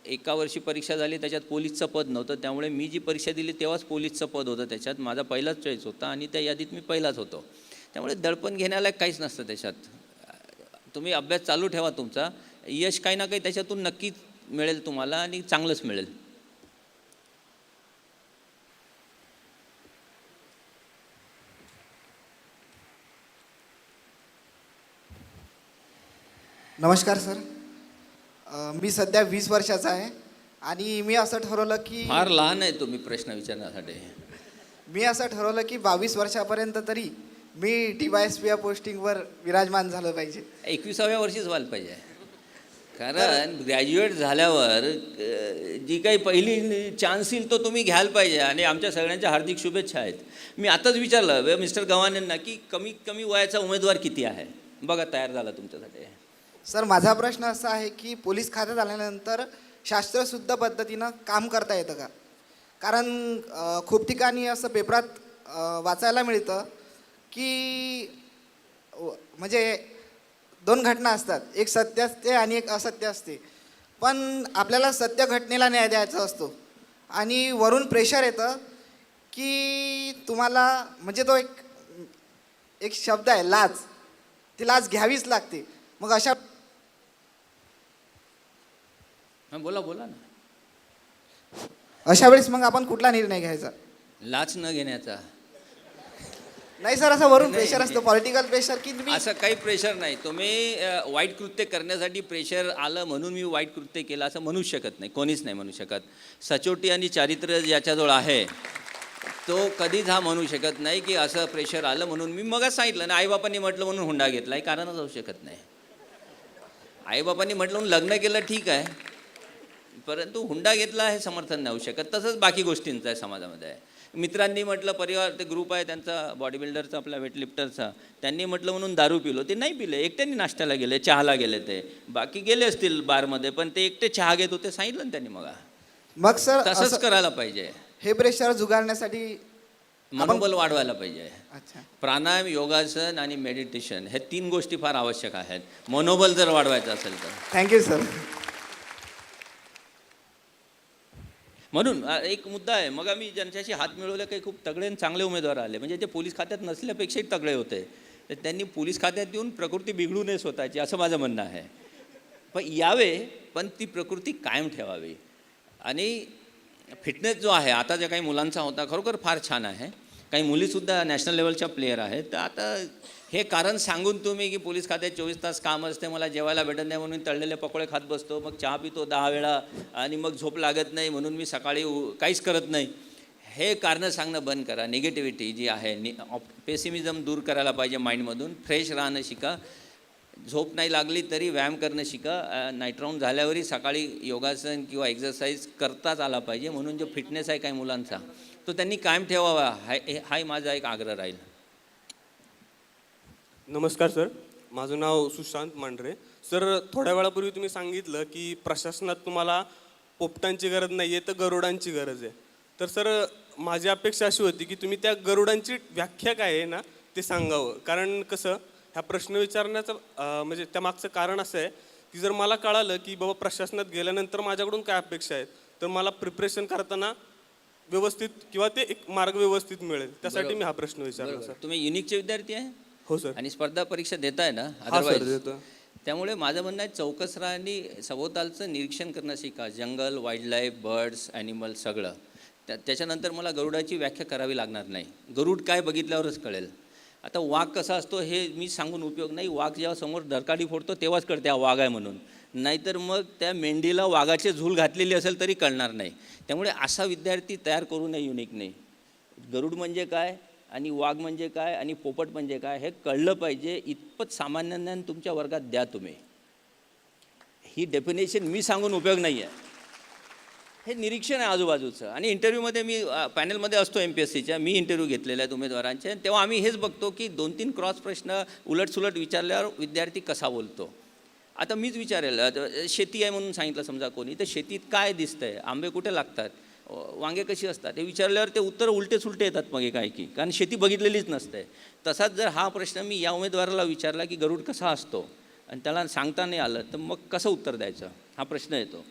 C: एका वर्षी परीक्षा झाली त्याच्यात पोलीसचं पद नव्हतं. त्यामुळे मी जी परीक्षा दिली तेव्हाच पोलीसचं पद होतं त्याच्यात. माझा पहिलाच चॉईस होता आणि त्या यादीत मी पहिलाच होतो. त्यामुळे दडपण घेण्याला काहीच नसतं त्याच्यात. तुम्ही अभ्यास चालू ठेवा तुमचा. यश काही ना काही त्याच्यातून नक्कीच मिळेल तुम्हाला आणि चांगलंच मिळेल.
J: नमस्कार सर. मी सध्या 20 वर्षाचा आहे आणि मी असं ठरवलं की
C: फार लहान आहे तुम्ही प्रश्न विचारण्यासाठी.
J: मी असं ठरवलं की 22 वर्षापर्यंत तरी मी DYSP या पोस्टिंगवर विराजमान झालं पाहिजे.
C: 21व्या वर्षीच व्हायला पाहिजे. कारण ग्रॅज्युएट झाल्यावर जी काही पहिली चान्स येईल तो तुम्ही घ्यायला पाहिजे आणि आमच्या सगळ्यांच्या हार्दिक शुभेच्छा आहेत. मी आताच विचारलं मिस्टर गव्हाणेंना की कमीत कमी वयाचा उमेदवार किती आहे, बघा तयार झाला तुमच्यासाठी.
J: सर माझा प्रश्न असा आहे की पोलीस खात्यात आल्यानंतर शास्त्रशुद्ध पद्धतीनं काम करता येतं का? कारण खूप ठिकाणी असं पेपरात वाचायला मिळतं की म्हणजे 2 घटना असतात, एक सत्य असते आणि एक असत्य असते. पण आपल्याला सत्य घटनेला न्याय द्यायचा असतो आणि वरून प्रेशर येतं की तुम्हाला म्हणजे तो एक शब्द आहे लाज, ती लाज घ्यावीच लागते. मग
C: हां बोला बोला ना.
J: अशा वेळेस मग आपण कुठला निर्णय घ्यायचा?
C: लाच न घेण्याचा.
J: नाही सर, असं वरून प्रेशर असतं, पॉलिटिकल प्रेशर की तुम्ही
C: असं काही प्रेशर नाही. तुम्ही वाईट कृत्य करण्यासाठी प्रेशर आलं म्हणून मी वाईट कृत्य केलं असं म्हणूच शकत नाही, कोणीच नाही म्हणू शकत. सचोटी आणि चारित्र्य ज्याच्याजवळ आहे तो कधीच हा म्हणू शकत नाही की असं प्रेशर आलं म्हणून. मी मगच सांगितलं ना, आईबापांनी म्हटलं म्हणून हुंडा घेतला, हे कारणच होऊ शकत नाही. आईबापांनी म्हटलं म्हणून लग्न केलं ठीक आहे, परंतु हुंडा घेतला हे समर्थन नाही होऊ शकत. तसंच बाकी गोष्टींचं आहे समाजामध्ये आहे. मित्रांनी म्हटलं, परिवार ते ग्रुप आहे त्यांचा बॉडी बिल्डरचा आपला वेटलिफ्टरचा, त्यांनी म्हटलं म्हणून दारू पिलो, ते नाही पिले, एकट्याने नाश्त्याला गेले, चहाला गेले, ते बाकी गेले असतील बारमध्ये पण ते एकटे चहा घेत होते, सांगितलं ना त्यांनी.
J: मग सर
C: तसंच करायला पाहिजे.
J: हे प्रेशर जुगारण्यासाठी
C: मनोबल वाढवायला पाहिजे.
J: अच्छा,
C: प्राणायाम, योगासन आणि मेडिटेशन हे 3 गोष्टी फार आवश्यक आहेत मनोबल जर वाढवायचं असेल तर.
J: Thank you sir.
C: म्हणून एक मुद्दा आहे, मग आम्ही ज्यांच्याशी हात मिळवले काही खूप तगडे आणि चांगले उमेदवार आले, म्हणजे ते पोलीस खात्यात नसल्यापेक्षाही तगडे होते. तर त्यांनी पोलीस खात्यात येऊन प्रकृती बिघडू नये स्वतःची, असं माझं म्हणणं आहे. पण यावे, पण ती प्रकृती कायम ठेवावी. आणि फिटनेस जो आहे आता ज्या काही मुलांचा होता खरोखर फार छान आहे. काही मुलीसुद्धा नॅशनल लेवलच्या प्लेयर आहेत. तर आता हे कारण सांगून तुम्ही की पोलीस खात्यात 24 तास काम असते, मला जेवायला भेटत नाही म्हणून तळलेले पकोडे खात बसतो, मग चहा पितो 10 वेळा आणि मग झोप लागत नाही म्हणून मी सकाळी काहीच करत नाही, हे कारणं सांगणं बंद करा. निगेटिव्हिटी जी आहे, पेसिमिझम दूर करायला पाहिजे माइंडमधून. फ्रेश राहणं शिका. झोप नाही लागली तरी व्यायाम करणं शिका. नाईट राऊंड झाल्यावरही सकाळी योगासन किंवा एक्झरसाईज करताच आला पाहिजे. म्हणून जो फिटनेस आहे काही मुलांचा तो त्यांनी कायम ठेवावा, हाही माझा एक आग्रह राहील.
E: नमस्कार सर, माझं नाव सुशांत मांढरे. सर, थोड्या वेळापूर्वी तुम्ही सांगितलं की प्रशासनात तुम्हाला पोपटांची गरज नाही आहे तर गरुडांची गरज आहे. तर सर, माझी अपेक्षा अशी होती की तुम्ही त्या गरुडांची व्याख्या काय आहे ना ते सांगावं. कारण कसं हा प्रश्न विचारण्याचं म्हणजे त्यामागचं कारण असं आहे की जर मला कळालं की बाबा प्रशासनात गेल्यानंतर माझ्याकडून काय अपेक्षा आहेत तर मला प्रिपरेशन करताना व्यवस्थित किंवा ते एक मार्ग व्यवस्थित मिळेल, त्यासाठी मी हा प्रश्न विचारला सर.
C: तुम्ही युनिकचे विद्यार्थी आहे?
E: हो सर.
C: आणि स्पर्धा परीक्षा देताय ना
E: हा सर, देतो.
C: त्यामुळे माझं म्हणणं आहे चौकसरा आणि सभोवतालचं निरीक्षण करणं शिका. जंगल, वाईल्ड लाईफ, बर्ड्स, ॲनिमल सगळं. त्याच्यानंतर मला गरुडाची व्याख्या करावी लागणार नाही. गरुड काय बघितल्यावरच कळेल. आता वाघ कसा असतो हे मी सांगून उपयोग नाही. वाघ जेव्हा समोर डरकाळी फोडतो तेव्हाच कळते हा वाघ आहे म्हणून, नाहीतर मग त्या मेंढीला वाघाचे झूल घातलेली असेल तरी कळणार नाही. त्यामुळे असा विद्यार्थी तयार करू नये युनिकने. गरुड म्हणजे काय आणि वाघ म्हणजे काय आणि पोपट म्हणजे काय हे कळलं पाहिजे. इतपत सामान्य ज्ञान तुमच्या वर्गात द्या तुम्ही. ही डेफिनेशन मी सांगून उपयोग नाही आहे. हे निरीक्षण आहे आजूबाजूचं. आणि इंटरव्ह्यूमध्ये मी पॅनलमध्ये असतो MPSCच्या, मी इंटरव्ह्यू घेतलेले आहेत उमेदवारांचे, तेव्हा आम्ही हेच बघतो की 2-3 क्रॉस प्रश्न उलटसुलट विचारल्यावर विद्यार्थी कसा बोलतो. आता मीच विचारेल, शेती आहे म्हणून सांगितलं समजा कोणी, तर शेतीत काय दिसतंय, आंबे कुठे लागतात, वांगे कशी असतात, हे विचारल्यावर ते उत्तर उलटे सुलटे येतात मग काय की, कारण शेती बघितलेलीच नसते. तसाच जर हा प्रश्न मी या उमेदवाराला विचारला की गरुड कसा असतो आणि त्याला सांगता नाही आलं तर मग कसं उत्तर द्यायचं, हा प्रश्न येतो.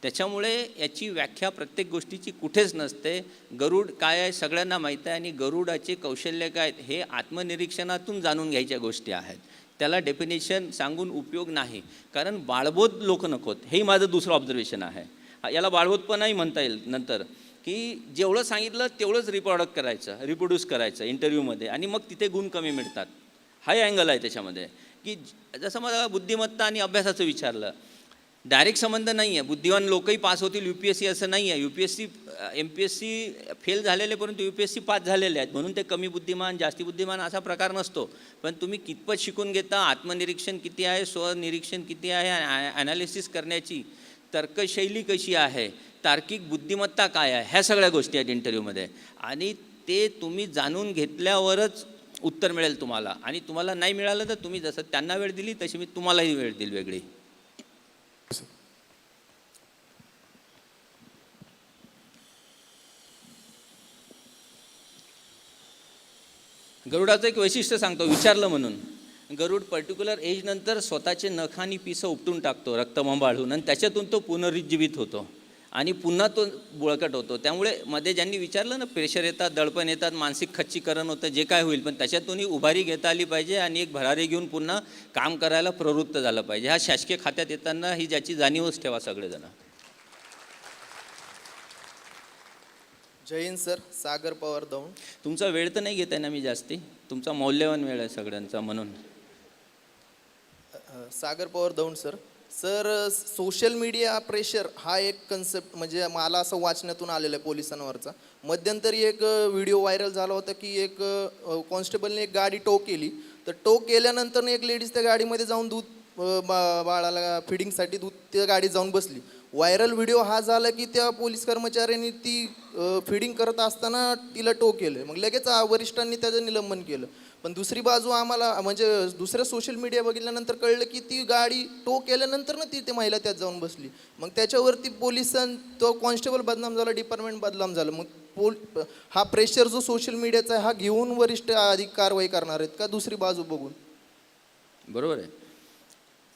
C: त्याच्यामुळे याची व्याख्या प्रत्येक गोष्टीची कुठेच नसते. गरुड काय आहे सगळ्यांना माहीत आहे आणि गरुडाचे कौशल्य काय आहेत हे आत्मनिरीक्षणातून जाणून घ्यायच्या गोष्टी आहेत. त्याला डेफिनेशन सांगून उपयोग नाही, कारण बाळबोध लोक नकोत. हेही माझं दुसरं ऑब्झर्वेशन आहे. याला बाळबोधपणाही म्हणता येईल नंतर, की जेवढं सांगितलं तेवढंच रिप्रोड्यूस करायचं इंटरव्ह्यूमध्ये आणि मग तिथे गुण कमी मिळतात. हाही अँगल आहे त्याच्यामध्ये. की जसं मला बुद्धिमत्ता आणि अभ्यासाचं विचारलं डायरेक्ट संबंध नाही आहे. बुद्धिवान लोकही पास होतील UPSC असं नाही आहे. UPSC MPSC फेल झालेले परंतु UPSC पास झालेले आहेत म्हणून ते कमी बुद्धिमान जास्ती बुद्धिमान असा प्रकार नसतो. पण तुम्ही कितपत शिकून घेता, आत्मनिरीक्षण किती आहे, स्वनिरीक्षण किती आहे, ॲनालिसिस करण्याची तर्कशैली कशी आहे, तार्किक बुद्धिमत्ता काय आहे, ह्या सगळ्या गोष्टी आहेत इंटरव्ह्यूमध्ये. आणि ते तुम्ही जाणून घेतल्यावरच उत्तर मिळेल तुम्हाला. आणि तुम्हाला नाही मिळालं तर तुम्ही जसं त्यांना वेळ दिली तशी मी तुम्हालाही वेळ दिली वेगळी. गरुडाचं एक वैशिष्ट्य सांगतो विचारलं म्हणून. गरुड पर्टिक्युलर एजनंतर स्वतःचे नख आणि पिसं उपटून टाकतो रक्तबंबाळून आणि त्याच्यातून तो पुनरुज्जीवित होतो आणि पुन्हा तो बुळकट होतो. त्यामुळे मध्ये ज्यांनी विचारलं ना, प्रेशर येतात, दडपण येतात, मानसिक खच्चीकरण होतं, जे काय होईल, पण त्याच्यातूनही उभारी घेता आली पाहिजे आणि एक भरारी घेऊन पुन्हा काम करायला प्रवृत्त झालं पाहिजे. हा शासकीय खात्यात येताना ही ज्याची जाणीवच ठेवा सगळेजण.
K: जय हिंद सर, सागर पवार दौंड.
C: तुमचा वेळ तर नाही घेत आहे ना मी जास्ती, तुमचा मौल्यवान वेळ आहे सगळ्यांचा म्हणून.
K: Sagar Pawar Daund sir. Sir, social media pressure हा एक कन्सेप्ट म्हणजे मला असं वाचण्यातून आलेलं आहे पोलिसांवरचा. मध्यंतरी एक व्हिडिओ व्हायरल झाला होता की एक कॉन्स्टेबलने एक गाडी टो केली, तर टो केल्यानंतर एक लेडीज त्या गाडीमध्ये जाऊन दूध बाळाला फिडिंगसाठी दूध त्या गाडीत जाऊन बसली. व्हायरल व्हिडिओ हा झाला की त्या पोलीस कर्मचाऱ्यांनी ती फिडिंग करत असताना तिला टो केलं. मग लगेच वरिष्ठांनी त्याचं निलंबन केलं. पण दुसरी बाजू आम्हाला म्हणजे दुसऱ्या सोशल मीडिया बघितल्यानंतर कळलं की ती गाडी टो केल्यानंतर ना ती महिला त्यात जाऊन बसली. मग त्याच्यावरती तो कॉन्स्टेबल बदनाम झाला, डिपार्टमेंट बदनाम झालं. मग हा प्रेशर जो सोशल मीडियाचा आहे हा घेऊन वरिष्ठ अधिक कारवाई करणार आहेत का दुसरी बाजू बघून?
C: बरोबर आहे.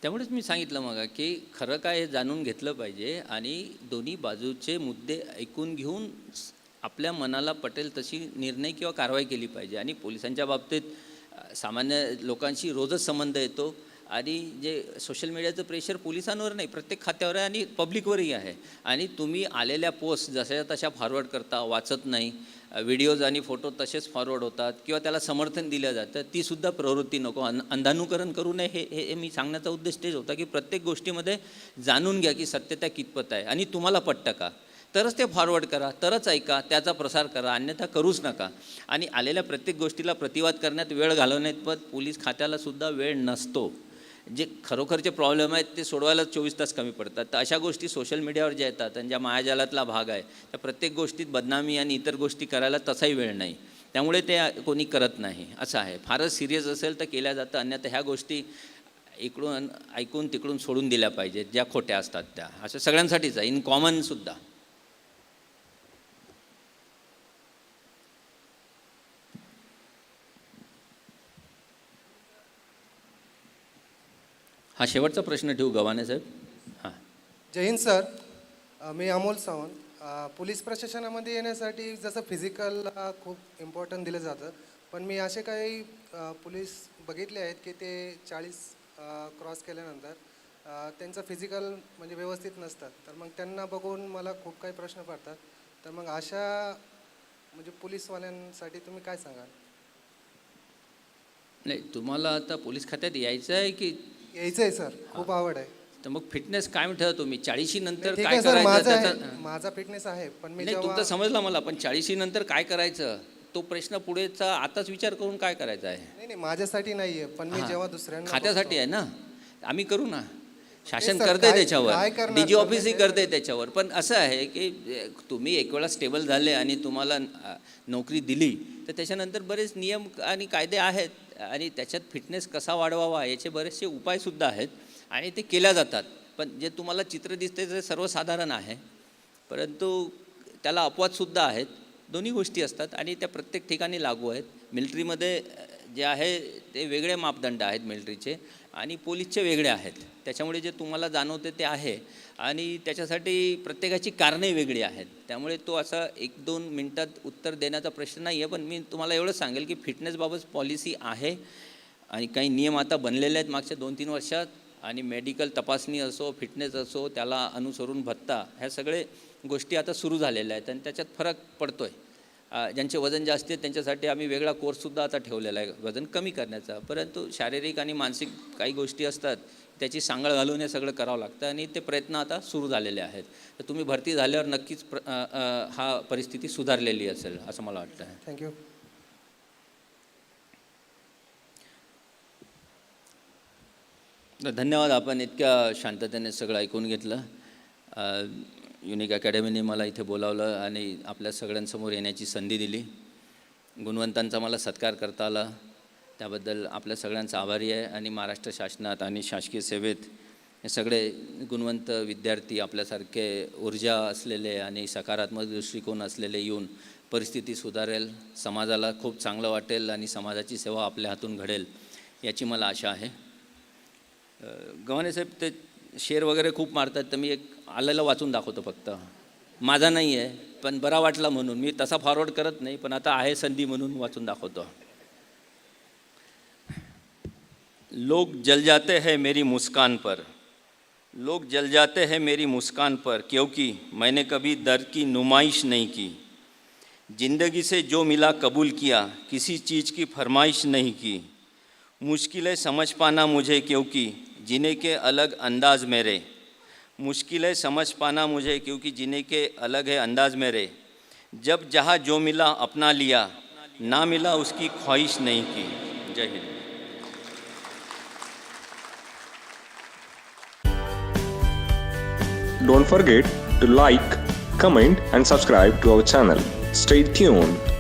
C: त्यामुळेच मी सांगितलं मग की खरं काय हे जाणून घेतलं पाहिजे आणि दोन्ही बाजूचे मुद्दे ऐकून घेऊन आपल्या मनाला पटेल तशी निर्णय किंवा कारवाई केली पाहिजे. आणि पोलिसांच्या बाबतीत सामान्य लोकांशी रोजच संबंध येतो आणि जे सोशल मीडियाचं प्रेशर पोलिसांवर नाही प्रत्येक खात्यावर आहे आणि पब्लिकवरही आहे. आणि तुम्ही आलेल्या पोस्ट जशाच्या तशा फॉरवर्ड करता, वाचत नाही, व्हिडिओज आणि फोटो तसेच फॉरवर्ड होतात किंवा त्याला समर्थन दिलं जातं, तीसुद्धा प्रवृत्ती नको. अंधानुकरण करू नये हे मी सांगण्याचा उद्देश तेच होता की प्रत्येक गोष्टीमध्ये जाणून घ्या की सत्यता कितपत आहे आणि तुम्हाला पटतं का, तरच ते फॉरवर्ड करा, तरच ऐका, त्याचा प्रसार करा, अन्यथा करूच नका. आणि आलेल्या प्रत्येक गोष्टीला प्रतिवाद करण्यात वेळ घालवण्यात पोलीस खात्यालासुद्धा वेळ नसतो. जे खरोखरचे प्रॉब्लेम आहेत ते सोडवायला 24 तास कमी पडतात. तर अशा गोष्टी सोशल मीडियावर ज्या येतात आणि ज्या मायाजालातला भाग आहे त्या प्रत्येक गोष्टीत बदनामी आणि इतर गोष्टी करायला तसाही वेळ नाही. त्यामुळे ते कोणी करत नाही असं आहे. फारच सिरियस असेल तर केल्या जातं, अन्यथा ह्या गोष्टी इकडून ऐकून तिकडून सोडून दिल्या पाहिजेत ज्या खोट्या असतात त्या. असं सगळ्यांसाठीच आहे, इन कॉमनसुद्धा. हा शेवटचा प्रश्न ठेवू गव्हाणे साहेब. हां,
L: जय हिंद सर. मी अमोल सावंत. पोलीस प्रशासनामध्ये येण्यासाठी जसं फिजिकल खूप इम्पॉर्टंट दिलं जातं, पण मी असे काही पोलीस बघितले आहेत की ते 40 क्रॉस केल्यानंतर त्यांचं फिजिकल म्हणजे व्यवस्थित नसतात. तर मग त्यांना बघून मला खूप काही प्रश्न पडतात. तर मग अशा म्हणजे पोलीसवाल्यांसाठी तुम्ही काय सांगाल?
C: नाही, तुम्हाला आता पोलीस खात्यात यायचं आहे की?
L: यायचं आहे सर, खूप आवड आहे.
C: तर मग फिटनेस कायम ठेवा तुम्ही. 40 नंतर
L: ठीक
C: काय
L: आहे सर,
C: करायचं त्याचा
L: माझा फिटनेस आहे, पण मी
C: नाही, तुमचं समजलं मला. पण 40 नंतर काय करायचं तो प्रश्न पुढेचा आताच विचार करून काय करायचा आहे?
L: नाही माझ्यासाठी नाही आहे, पण मी जेव्हा दुसऱ्यांना
C: खात्यासाठी आहे ना, आम्ही करू ना, शासन
L: सर,
C: करते
L: काय
C: त्याच्यावर,
L: करणार
C: DG
L: सर,
C: ऑफिसही
L: म्हणजे-
C: करते त्याच्यावर. पण असं आहे की तुम्ही एक वेळा स्टेबल झाले आणि तुम्हाला नोकरी दिली तर त्याच्यानंतर बरेच नियम आणि कायदे आहेत आणि त्याच्यात फिटनेस कसा वाढवावा याचे बरेचसे उपायसुद्धा आहेत आणि ते केल्या जातात. पण जे तुम्हाला चित्र दिसते ते सर्वसाधारण आहे, परंतु त्याला अपवादसुद्धा आहेत. दोन्ही गोष्टी असतात आणि त्या प्रत्येक ठिकाणी लागू आहेत. मिलिटरीमध्ये जे आहे ते वेगळे मापदंड आहेत मिलिटरीचे आणि पोलीसचे वेगळे आहेत. त्याच्यामुळे जे तुम्हाला जाणवते ते आहे आणि त्याच्यासाठी प्रत्येकाची कारणे वेगळी आहेत. त्यामुळे तो असा 1-2 मिनटात उत्तर देण्याचा प्रश्न नाही आहे. पण मी तुम्हाला एवढंच सांगेल की फिटनेसबाबत पॉलिसी आहे आणि काही नियम आता बनलेले आहेत मागच्या 2-3 वर्षात. आणि मेडिकल तपासणी असो, फिटनेस असो, त्याला अनुसरून भत्ता, ह्या सगळे गोष्टी आता सुरू झालेल्या आहेत आणि त्याच्यात फरक पडतो आहे. ज्यांचे वजन जास्त आहे त्यांच्यासाठी आम्ही वेगळा कोर्ससुद्धा आता ठेवलेला आहे वजन कमी करण्याचा. परंतु शारीरिक आणि मानसिक काही गोष्टी असतात त्याची सांगड घालून हे सगळं करावं लागतं आणि ते प्रयत्न आता सुरू झालेले आहेत. तर तुम्ही भरती झाल्यावर नक्कीच हा परिस्थिती सुधारलेली असेल असं मला वाटतं.
L: थँक्यू.
C: धन्यवाद. आपण इतक्या शांततेने सगळं ऐकून घेतलं. युनिक अकॅडमीने मला इथे बोलावलं आणि आपल्या सगळ्यांसमोर येण्याची संधी दिली. गुणवंतांचा मला सत्कार करता आला त्याबद्दल आपल्या सगळ्यांचा आभारी आहे. आणि महाराष्ट्र शासनात आणि शासकीय सेवेत हे सगळे गुणवंत विद्यार्थी आपल्यासारखे ऊर्जा असलेले आणि सकारात्मक दृष्टिकोन असलेले येऊन परिस्थिती सुधारेल, समाजाला खूप चांगलं वाटेल आणि समाजाची सेवा आपल्या हातून घडेल याची मला आशा आहे. गव्हाणे साहेब ते शेर वगैरे खूप मारतात तर मी एक आलेलं वाचून दाखवतो फक्त. माझा नाही आहे पण बरा वाटला म्हणून. मी तसा फॉरवर्ड करत नाही पण आता आहे संधी म्हणून वाचून दाखवतो. लोग जल जाते हैं मेरी मुस्कान पर, लोग जल जाते हैं मेरी मुस्कान पर, क्योंकि मैंने कभी दर्द की नुमाइश नहीं की. ज़िंदगी से जो मिला कबूल किया, किसी चीज़ की फरमाइश नहीं की. मुश्किलें समझ पाना मुझे क्योंकि जीने के अलग अंदाज मेरे. मुश्किलें समझ पाना मुझे क्योंकि जीने के अलग है अंदाज मेरे. जब जहाँ जो मिला अपना लिया, ना मिला उसकी ख्वाहिश नहीं की. जय Hind.
A: Don't forget to like, comment and subscribe to our channel. Stay tuned.